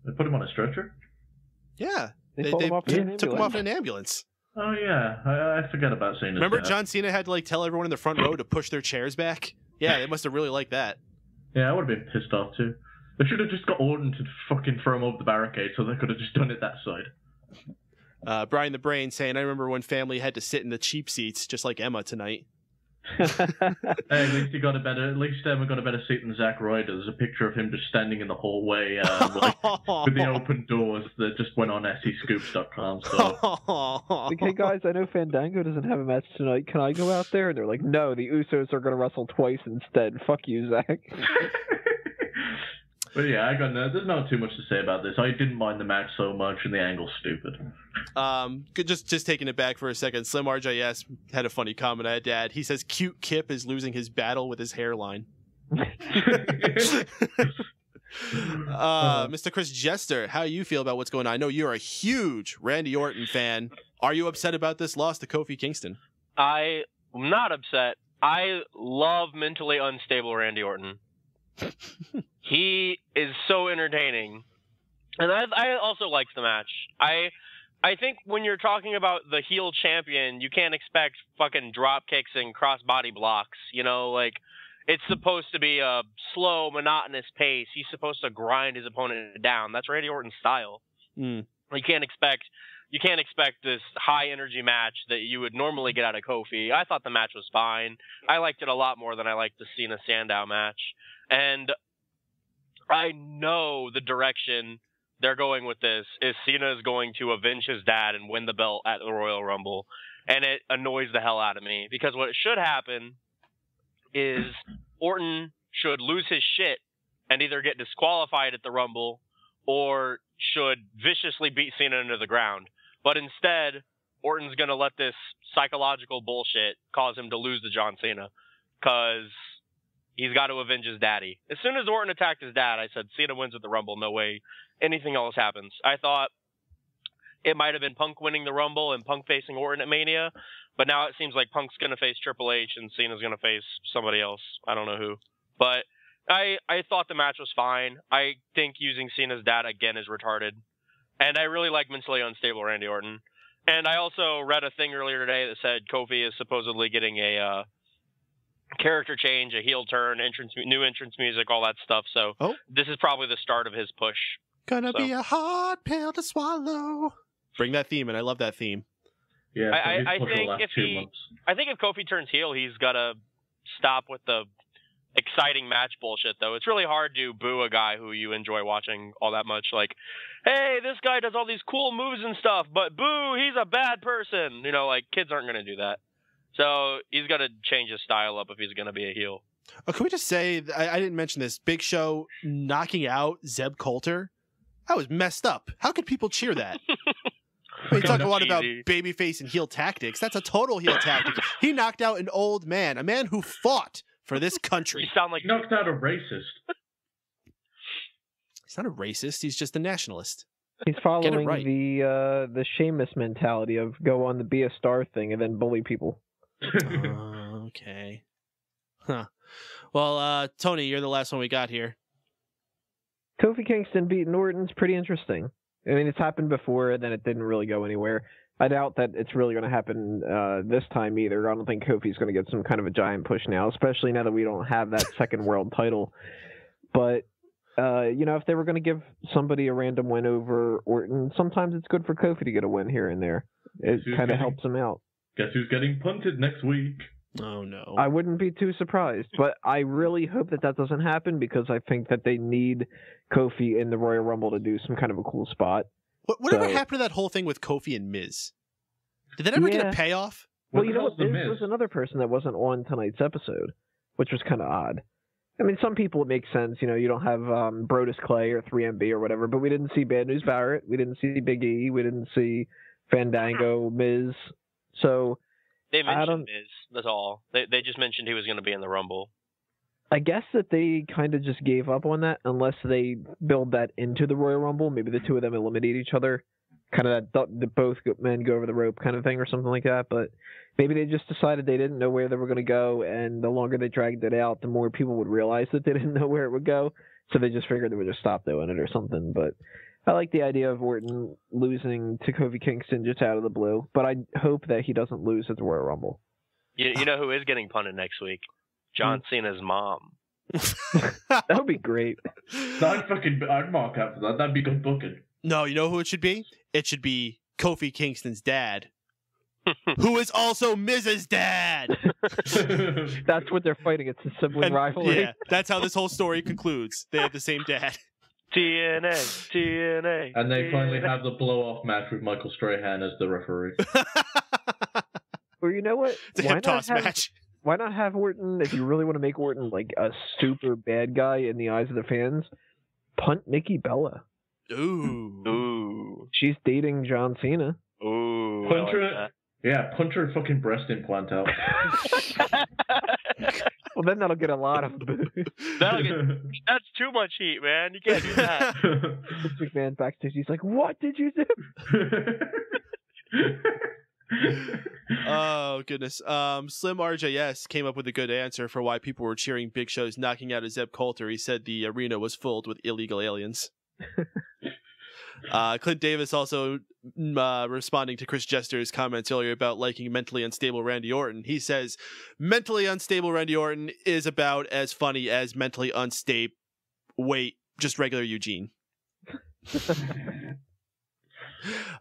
[SPEAKER 8] They put him on a stretcher?
[SPEAKER 6] Yeah. They
[SPEAKER 7] took him off
[SPEAKER 6] in an ambulance.
[SPEAKER 8] Oh, yeah. I forget about seeing this.
[SPEAKER 6] Remember John Cena had to like tell everyone in the front row to push their chairs back? Yeah, they must have really liked that.
[SPEAKER 8] Yeah, I would have been pissed off too. They should have just got Orton to fucking throw him over the barricade so they could have just done it that side.
[SPEAKER 6] Brian the Brain saying, I remember when family had to sit in the cheap seats, just like Emma tonight.
[SPEAKER 8] Hey, at least Emma got a better seat than Zack Ryder. There's a picture of him just standing in the hallway with the open doors that just went on SEScoops.com. So.
[SPEAKER 7] Like, hey guys, I know Fandango doesn't have a match tonight. Can I go out there? And they're like, no, the Usos are going to wrestle twice instead. Fuck you, Zach.
[SPEAKER 8] But yeah, there's not too much to say about this. I didn't mind the match so much, and the angle's stupid.
[SPEAKER 6] Just taking it back for a second, Slim RJS had a funny comment I had to add. He says, cute Kip is losing his battle with his hairline. Mr. Chris Jester, how you feel about what's going on? I know you're a huge Randy Orton fan. Are you upset about this loss to Kofi Kingston?
[SPEAKER 10] I'm not upset. I love mentally unstable Randy Orton. He is so entertaining, and I also liked the match. I think when you're talking about the heel champion, you can't expect fucking drop kicks and cross-body blocks. You know, like, it's supposed to be a slow, monotonous pace. He's supposed to grind his opponent down. That's Randy Orton's style. You can't expect this high-energy match that you would normally get out of Kofi. I thought the match was fine. I liked it a lot more than I liked the Cena-Sandow match. And I know the direction they're going with this is Cena is going to avenge his dad and win the belt at the Royal Rumble. And it annoys the hell out of me, because what should happen is Orton should lose his shit and either get disqualified at the Rumble or should viciously beat Cena into the ground. But instead, Orton's going to let this psychological bullshit cause him to lose to John Cena, because he's got to avenge his daddy. As soon as Orton attacked his dad, I said, Cena wins at the Rumble. No way anything else happens. I thought it might have been Punk winning the Rumble and Punk facing Orton at Mania, but now it seems like Punk's going to face Triple H and Cena's going to face somebody else. I don't know who. But I thought the match was fine. I think using Cena's dad again is retarded. And I really like mentally unstable Randy Orton. And I also read a thing earlier today that said Kofi is supposedly getting a character change, a heel turn, new entrance music, all that stuff. So this is probably the start of his push.
[SPEAKER 6] Gonna be a hard pill to swallow. Bring that theme in. I love that theme.
[SPEAKER 8] Yeah,
[SPEAKER 10] I think if Kofi turns heel, he's got to stop with the exciting match bullshit, though. It's really hard to boo a guy who you enjoy watching all that much. Like, hey, this guy does all these cool moves and stuff, but boo, he's a bad person. You know, like, kids aren't going to do that. So he's got to change his style up if he's going to be a heel.
[SPEAKER 6] Oh, can we just say, I didn't mention this, Big Show knocking out Zeb Coulter? That was messed up. How could people cheer that? We talk a lot about babyface and heel tactics. That's a total heel tactic. He knocked out an old man, a man who fought for this country.
[SPEAKER 10] You sound like
[SPEAKER 8] knocked out a racist.
[SPEAKER 6] He's not a racist. He's just a nationalist.
[SPEAKER 7] He's following the Sheamus mentality of go on the be a star thing and then bully people.
[SPEAKER 6] Okay. Huh. Well, Tony, you're the last one we got here.
[SPEAKER 7] Kofi Kingston beating Orton's pretty interesting. I mean, it's happened before, and then it didn't really go anywhere. I doubt that it's really going to happen this time either. I don't think Kofi's going to get some kind of a giant push now, especially now that we don't have that second world title. But, if they were going to give somebody a random win over Orton, sometimes it's good for Kofi to get a win here and there. It kind of helps him out.
[SPEAKER 8] Guess who's getting punted next week?
[SPEAKER 6] Oh, no.
[SPEAKER 7] I wouldn't be too surprised, but I really hope that doesn't happen because I think that they need Kofi in the Royal Rumble to do some kind of a cool spot.
[SPEAKER 6] Whatever happened to that whole thing with Kofi and Miz? Did that ever get a payoff?
[SPEAKER 7] Well, you know what? Miz was another person that wasn't on tonight's episode, which was kind of odd. I mean, some people it makes sense. You don't have Brodus Clay or 3MB or whatever, but we didn't see Bad News Barrett. We didn't see Big E. We didn't see Fandango, Miz. So
[SPEAKER 10] they mentioned Miz. That's all. They just mentioned he was going to be in the Rumble.
[SPEAKER 7] I guess that they kind of just gave up on that unless they build that into the Royal Rumble. Maybe the two of them eliminate each other. Kind of that both men go over the rope kind of thing or something like that. But maybe they just decided they didn't know where they were going to go. And the longer they dragged it out, the more people would realize that they didn't know where it would go. So they just figured they would just stop doing it or something. But I like the idea of Orton losing to Kofi Kingston just out of the blue. But I hope that he doesn't lose at the Royal Rumble.
[SPEAKER 10] You know who is getting punted next week? John Cena's mom.
[SPEAKER 7] That would be great.
[SPEAKER 8] I'd mark out for that. That'd be good booking.
[SPEAKER 6] No, you know who it should be? It should be Kofi Kingston's dad, who is also Miz's dad.
[SPEAKER 7] That's what they're fighting. It's a sibling rivalry.
[SPEAKER 6] Yeah, that's how this whole story concludes. They have the same dad.
[SPEAKER 10] TNA.
[SPEAKER 8] And they finally have the blow-off match with Michael Strahan as the referee.
[SPEAKER 7] Or you know what?
[SPEAKER 6] It's a hip toss match.
[SPEAKER 7] Why not have Orton, if you really want to make Orton like a super bad guy in the eyes of the fans, punt Nikki Bella.
[SPEAKER 10] Ooh.
[SPEAKER 7] She's dating John Cena.
[SPEAKER 10] Ooh.
[SPEAKER 8] Punch her. Yeah, punch her fucking breast implant out.
[SPEAKER 7] Well, then that'll get a lot of booze.
[SPEAKER 10] That's too much heat, man. You can't do that.
[SPEAKER 7] Vince McMahon backstage, he's like, "What did you do?"
[SPEAKER 6] Oh goodness. Slim RJS came up with a good answer for why people were cheering Big Show's knocking out of Zeb Coulter. He said the arena was filled with illegal aliens. Clint Davis also responding to Chris Jester's comments earlier about liking mentally unstable Randy Orton. He says mentally unstable Randy Orton is about as funny as mentally unstable just regular Eugene.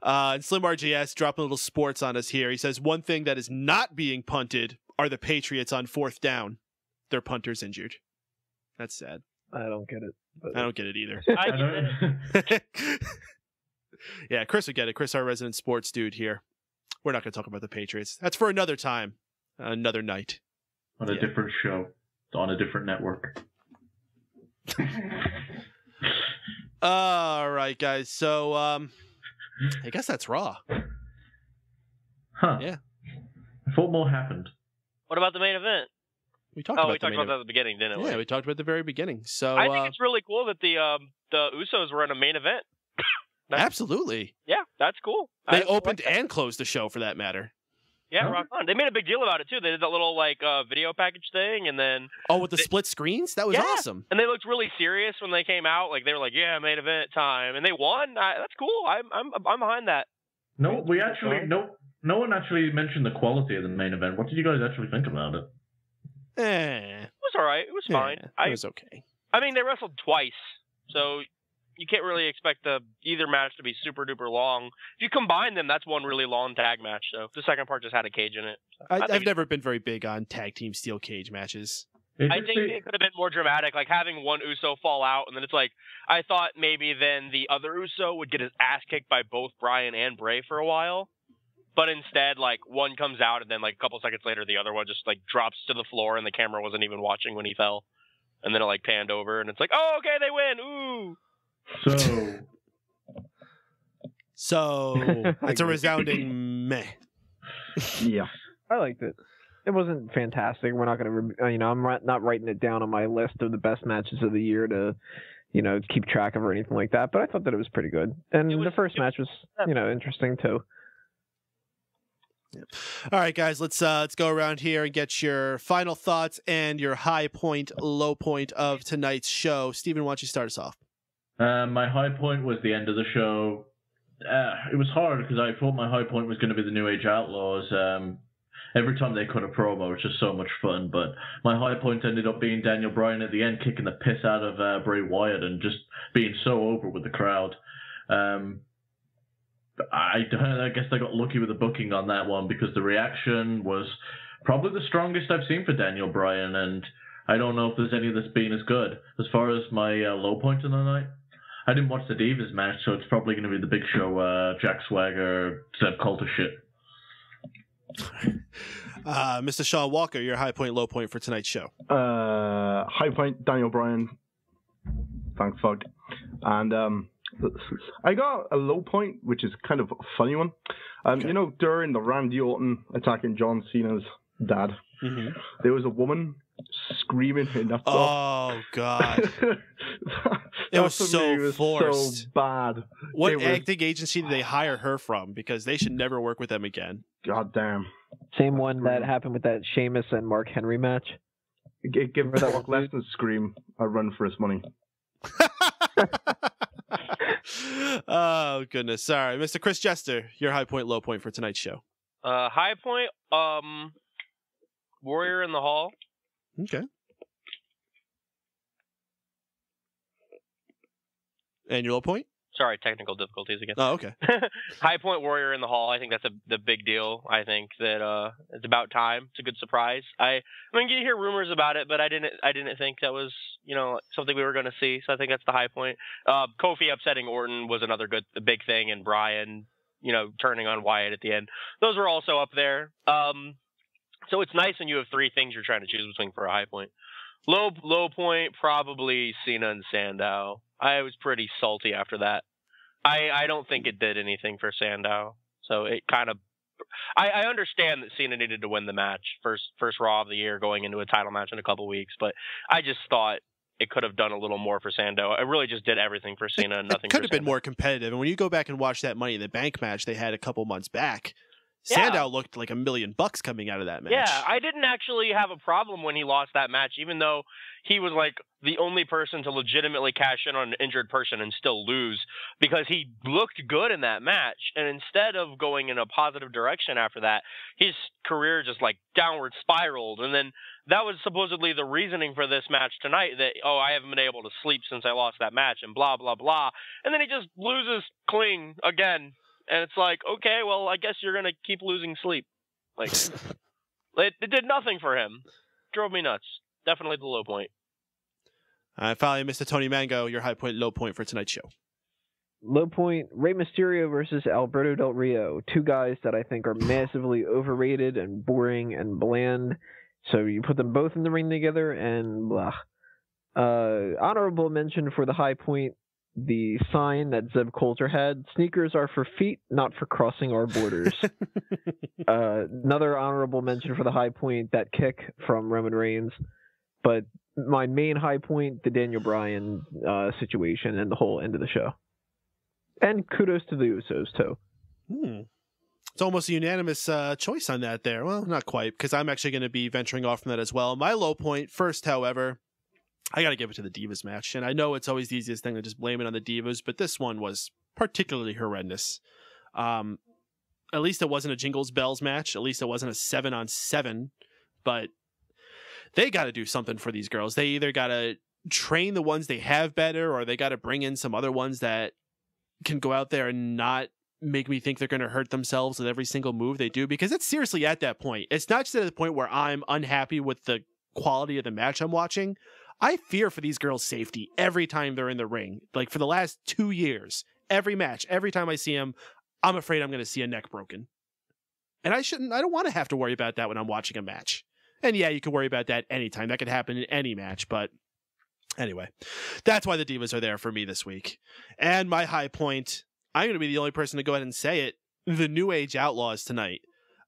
[SPEAKER 6] And Slim RGS dropping a little sports on us here. He says one thing that is not being punted are the Patriots on 4th down. Their punter's injured. That's sad.
[SPEAKER 7] I don't get it. But...
[SPEAKER 6] I don't get it either.
[SPEAKER 10] I get it.
[SPEAKER 6] Yeah, Chris would get it. Chris, our resident sports dude here. We're not going to talk about the Patriots. That's for another time, another night.
[SPEAKER 8] On a different show, on a different network.
[SPEAKER 6] All right, guys. So, I guess that's Raw.
[SPEAKER 8] Huh.
[SPEAKER 6] Yeah.
[SPEAKER 8] I thought more happened.
[SPEAKER 10] What about the main event?
[SPEAKER 6] We talked about
[SPEAKER 10] that at the beginning, didn't we?
[SPEAKER 6] Yeah, we talked about the very beginning. So
[SPEAKER 10] I think it's really cool that the Usos were in a main event.
[SPEAKER 6] Absolutely.
[SPEAKER 10] Yeah, that's cool.
[SPEAKER 6] They opened and closed the show, for that matter.
[SPEAKER 10] Yeah, rock on. They made a big deal about it too. They did that little video package thing, and then
[SPEAKER 6] with the split screens, that was awesome.
[SPEAKER 10] And they looked really serious when they came out. Like they were like, "Yeah, main event time," and they won. That's cool. I'm behind that.
[SPEAKER 8] No, we actually no one actually mentioned the quality of the main event. What did you guys actually think about it?
[SPEAKER 10] It was all right. It was fine.
[SPEAKER 6] It was okay.
[SPEAKER 10] I mean, they wrestled twice, so you can't really expect either match to be super duper long. If you combine them, that's one really long tag match. So the second part just had a cage in it. So
[SPEAKER 6] I've never been very big on tag team steel cage matches.
[SPEAKER 10] I think it could have been more dramatic, like having one Uso fall out, and then it's like, I thought maybe then the other Uso would get his ass kicked by both Bryan and Bray for a while, but instead, like, one comes out, and then, like, a couple seconds later, the other one just, like, drops to the floor, and the camera wasn't even watching when he fell, and then it, like, panned over, and it's like, oh, okay, they win, ooh!
[SPEAKER 6] So it's a resounding meh.
[SPEAKER 9] Yeah.
[SPEAKER 7] I liked it. It wasn't fantastic. We're not going to, I'm not writing it down on my list of the best matches of the year to, keep track of or anything like that. But I thought that it was pretty good. And the first match was, interesting too.
[SPEAKER 6] Yep. All right, guys, let's go around here and get your final thoughts and your high point, low point of tonight's show. Steven, why don't you start us off?
[SPEAKER 8] My high point was the end of the show. It was hard because I thought my high point was going to be the New Age Outlaws. Every time they cut a promo, it was just so much fun. But my high point ended up being Daniel Bryan at the end, kicking the piss out of Bray Wyatt and just being so over with the crowd. I guess I got lucky with the booking on that one because the reaction was probably the strongest I've seen for Daniel Bryan, and I don't know if there's any that's been as good. As far as my low point of the night, I didn't watch the Divas match, so it's probably going to be the Big Show, Jack Swagger, Zeb Coulter shit.
[SPEAKER 6] Mr. Shaun Walker, your high point, low point for tonight's show.
[SPEAKER 9] High point, Daniel Bryan. Thank fuck. And I got a low point, which is kind of a funny one. During the Randy Orton attacking John Cena's dad, there was a woman screaming enough.
[SPEAKER 6] Oh God! It was so forced.
[SPEAKER 9] So bad.
[SPEAKER 6] What acting agency did they hire her from? Because they should never work with them again.
[SPEAKER 9] God damn.
[SPEAKER 7] Same one that happened with that Sheamus and Mark Henry match.
[SPEAKER 9] Give Brock Lesnar scream a run for his money.
[SPEAKER 6] Oh goodness! Sorry, Mr. Chris Jester, your high point, low point for tonight's show.
[SPEAKER 10] High point, Warrior in the Hall.
[SPEAKER 6] Okay. And your low point?
[SPEAKER 10] Sorry, technical difficulties again.
[SPEAKER 6] Oh, okay.
[SPEAKER 10] High point, Warrior in the Hall. I think that's the big deal. I think that it's about time. It's a good surprise. I mean, you hear rumors about it, but I didn't think that was something we were going to see. So I think that's the high point. Kofi upsetting Orton was another big thing, and Bryan, turning on Wyatt at the end. Those were also up there. So it's nice when you have three things you're trying to choose between for a high point. Low point, probably Cena and Sandow. I was pretty salty after that. I don't think it did anything for Sandow. So it kind of... I understand that Cena needed to win the match, first Raw of the year, going into a title match in a couple weeks, but I just thought it could have done a little more for Sandow. It really just did everything for Cena and nothing for Sandow.
[SPEAKER 6] It could have been more competitive. And when you go back and watch that Money in the Bank match they had a couple months back, Sandow looked like $1 million coming out of that match.
[SPEAKER 10] Yeah, I didn't actually have a problem when he lost that match, even though he was like the only person to legitimately cash in on an injured person and still lose, because he looked good in that match. And instead of going in a positive direction after that, his career just like downward spiraled. And then that was supposedly the reasoning for this match tonight, that, I haven't been able to sleep since I lost that match and blah, blah, blah. And then he just loses clean again. And it's like, okay, well, I guess you're going to keep losing sleep. Like, it did nothing for him. Drove me nuts. Definitely the low point.
[SPEAKER 6] Finally, Mr. Tony Mango, your high point, low point for tonight's show.
[SPEAKER 7] Low point, Rey Mysterio versus Alberto Del Rio. Two guys that I think are massively overrated and boring and bland. So you put them both in the ring together and blah. Honorable mention for the high point, the sign that Zeb Coulter had: sneakers are for feet, not for crossing our borders. Another honorable mention for the high point, that kick from Roman Reigns. But my main high point, the Daniel Bryan situation and the whole end of the show. And kudos to the Usos too.
[SPEAKER 6] It's almost a unanimous choice on that there. Well, not quite, because I'm actually going to be venturing off from that as well. My low point first, however, I got to give it to the Divas match. And I know it's always the easiest thing to just blame it on the Divas, but this one was particularly horrendous. At least it wasn't a Jingles Bells match. At least it wasn't a 7-on-7. But they got to do something for these girls. They either got to train the ones they have better, or they got to bring in some other ones that can go out there and not make me think they're going to hurt themselves with every single move they do, because it's seriously at that point. It's not just at the point where I'm unhappy with the quality of the match I'm watching. I fear for these girls' safety every time they're in the ring. Like for the last 2 years, every match, every time I see them, I'm afraid I'm going to see a neck broken. And I don't want to have to worry about that when I'm watching a match. And yeah, you can worry about that anytime. That could happen in any match, but anyway, that's why the Divas are there for me this week. And my high point, I'm going to be the only person to go ahead and say it, the New Age Outlaws tonight.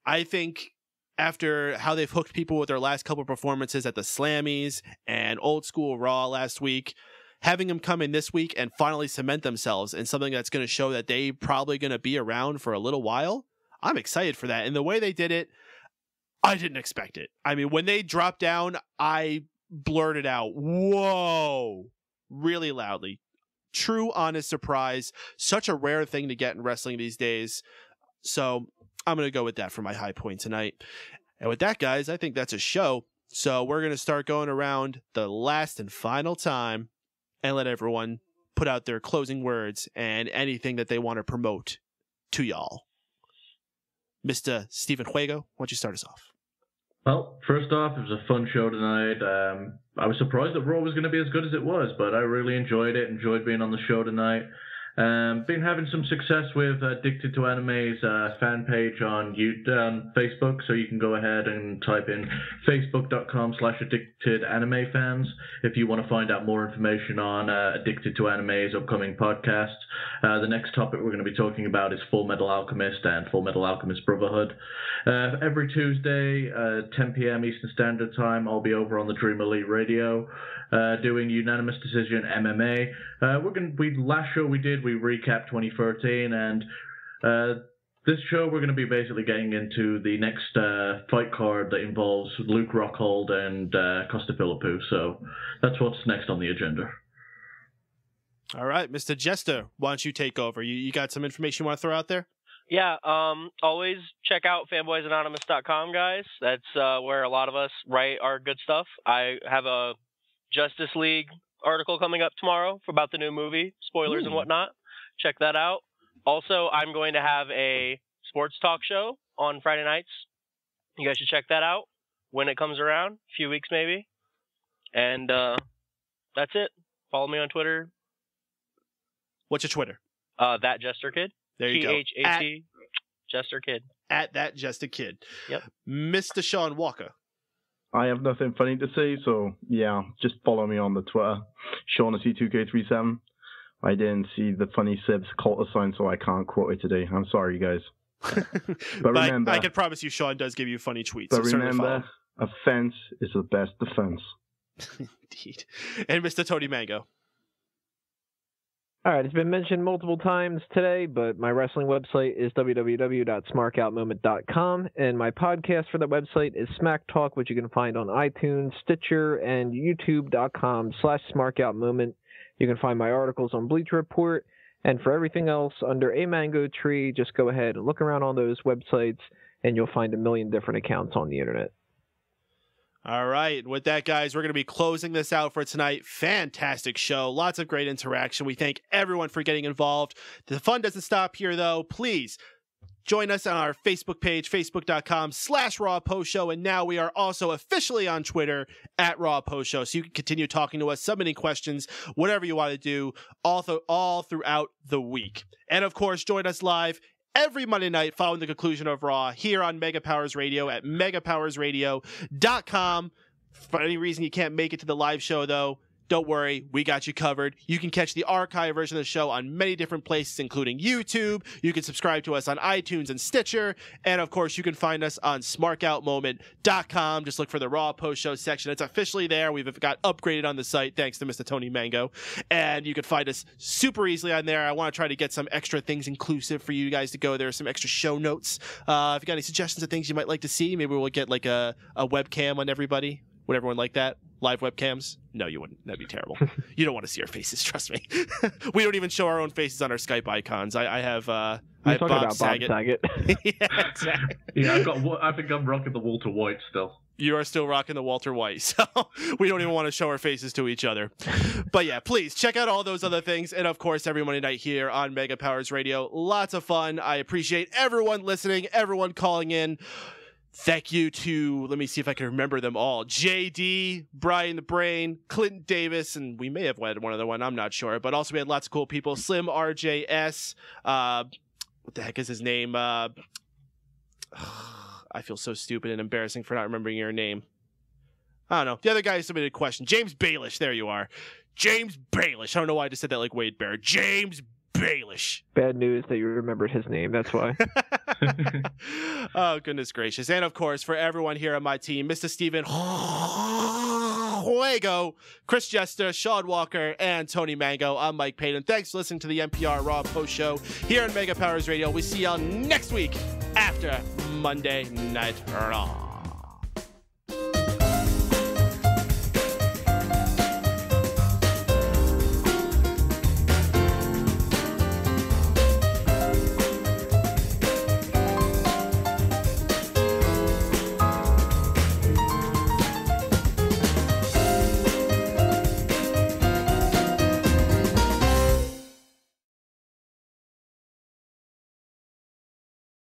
[SPEAKER 6] I think after how they've hooked people with their last couple performances at the Slammies and Old School Raw last week, having them come in this week and finally cement themselves in something that's going to show that they probably going to be around for a little while, I'm excited for that. And the way they did it, I didn't expect it. I mean, when they dropped down, I blurted out, "Whoa," really loudly. True, honest surprise. Such a rare thing to get in wrestling these days. So I'm going to go with that for my high point tonight. And with that, guys, I think that's a show. So we're going to start going around the last and final time and let everyone put out their closing words and anything that they want to promote to y'all. Mr. Stephen Wago, why don't you start us off?
[SPEAKER 8] Well, first off, it was a fun show tonight. I was surprised that Raw was going to be as good as it was, but I really enjoyed it, enjoyed being on the show tonight. Been having some success with Addicted to Anime's fan page on Facebook, so you can go ahead and type in facebook.com/addictedanimefans if you want to find out more information on Addicted to Anime's upcoming podcasts. The next topic we're going to be talking about is Full Metal Alchemist and Full Metal Alchemist Brotherhood. Every Tuesday, 10 p.m. Eastern Standard Time, I'll be over on the Dream Elite Radio doing Unanimous Decision MMA. Last show we did, we recapped 2013, and this show we're going to be basically getting into the next fight card that involves Luke Rockhold and Costa Philippou. So that's what's next on the agenda.
[SPEAKER 6] All right, Mr. Jester, why don't you take over? You got some information you want to throw out there?
[SPEAKER 10] Yeah, always check out fanboysanonymous.com, guys. That's where a lot of us write our good stuff. I have a Justice League article coming up tomorrow about the new movie, spoilers and whatnot. Check that out. Also, I'm going to have a sports talk show on Friday nights. You guys should check that out when it comes around, a few weeks maybe. And that's it. Follow me on Twitter.
[SPEAKER 6] What's your Twitter?
[SPEAKER 10] That Jester Kid.
[SPEAKER 6] There you go.
[SPEAKER 10] THAT Jester Kid.
[SPEAKER 6] At that Jester Kid.
[SPEAKER 10] Yep.
[SPEAKER 6] Mr. Shaun Walker.
[SPEAKER 9] I have nothing funny to say, so yeah, just follow me on the Twitter, Shaughnessy2K37. I didn't see the funny Sibs cult sign, so I can't quote it today. I'm sorry, you guys. But remember,
[SPEAKER 6] I can promise you, Shaun does give you funny tweets.
[SPEAKER 9] But
[SPEAKER 6] so
[SPEAKER 9] remember, offense is the best defense.
[SPEAKER 6] Indeed. And Mr. Tony Mango.
[SPEAKER 7] All right, it's been mentioned multiple times today, but my wrestling website is www.smarkoutmoment.com, and my podcast for that website is Smack Talk, which you can find on iTunes, Stitcher, and youtube.com/smarkoutmoment. You can find my articles on Bleacher Report, and for everything else under A Mango Tree, just go ahead and look around on those websites, and you'll find a million different accounts on the internet.
[SPEAKER 6] All right. With that, guys, we're going to be closing this out for tonight. Fantastic show. Lots of great interaction. We thank everyone for getting involved. The fun doesn't stop here, though. Please join us on our Facebook page, facebook.com/Raw Post Show. And now we are also officially on Twitter at Raw Post Show. So you can continue talking to us, submitting questions, whatever you want to do, all throughout the week. And of course, join us live every Monday night following the conclusion of Raw here on Mega Powers Radio at megapowersradio.com. For any reason you can't make it to the live show, though, don't worry, we got you covered. You can catch the archive version of the show on many different places, including YouTube. You can subscribe to us on iTunes and Stitcher. And, of course, you can find us on smarkoutmoment.com. Just look for the Raw Post Show section. It's officially there. We've got upgraded on the site, thanks to Mr. Tony Mango. And you can find us super easily on there. I want to try to get some extra things inclusive for you guys to go there, some extra show notes. If you got any suggestions of things you might like to see, maybe we'll get like a webcam on everybody. Would everyone like that? Live webcams? No, you wouldn't. That'd be terrible. You don't want to see our faces, trust me. We don't even show our own faces on our Skype icons. I have Bob Saget.
[SPEAKER 7] Bob Saget.
[SPEAKER 6] Yeah, exactly.
[SPEAKER 8] Yeah, I think I'm rocking the Walter White still.
[SPEAKER 6] You are still rocking the Walter White, so we don't even want to show our faces to each other. But yeah, please check out all those other things. And of course, every Monday night here on Mega Powers Radio. Lots of fun. I appreciate everyone listening, everyone calling in. Thank you to, let me see if I can remember them all. JD, Bryan the Brain, Clinton Davis, and we may have had one other one, I'm not sure. But also we had lots of cool people. Slim RJS, what the heck is his name? I feel so stupid and embarrassing for not remembering your name. I don't know. The other guy who submitted a question. James Baelish, there you are. James Baelish. I don't know why I just said that like Wade Bear. James Baelish.
[SPEAKER 7] Bad news that you remembered his name, that's why.
[SPEAKER 6] Oh, goodness gracious. And of course, for everyone here on my team, Mr. Steven Wago, Chris Jester, Shaun Walker, and Tony Mango, I'm Mike Paden. Thanks for listening to the NPR Raw Post Show here on Mega Powers Radio. We see y'all next week after Monday Night Raw.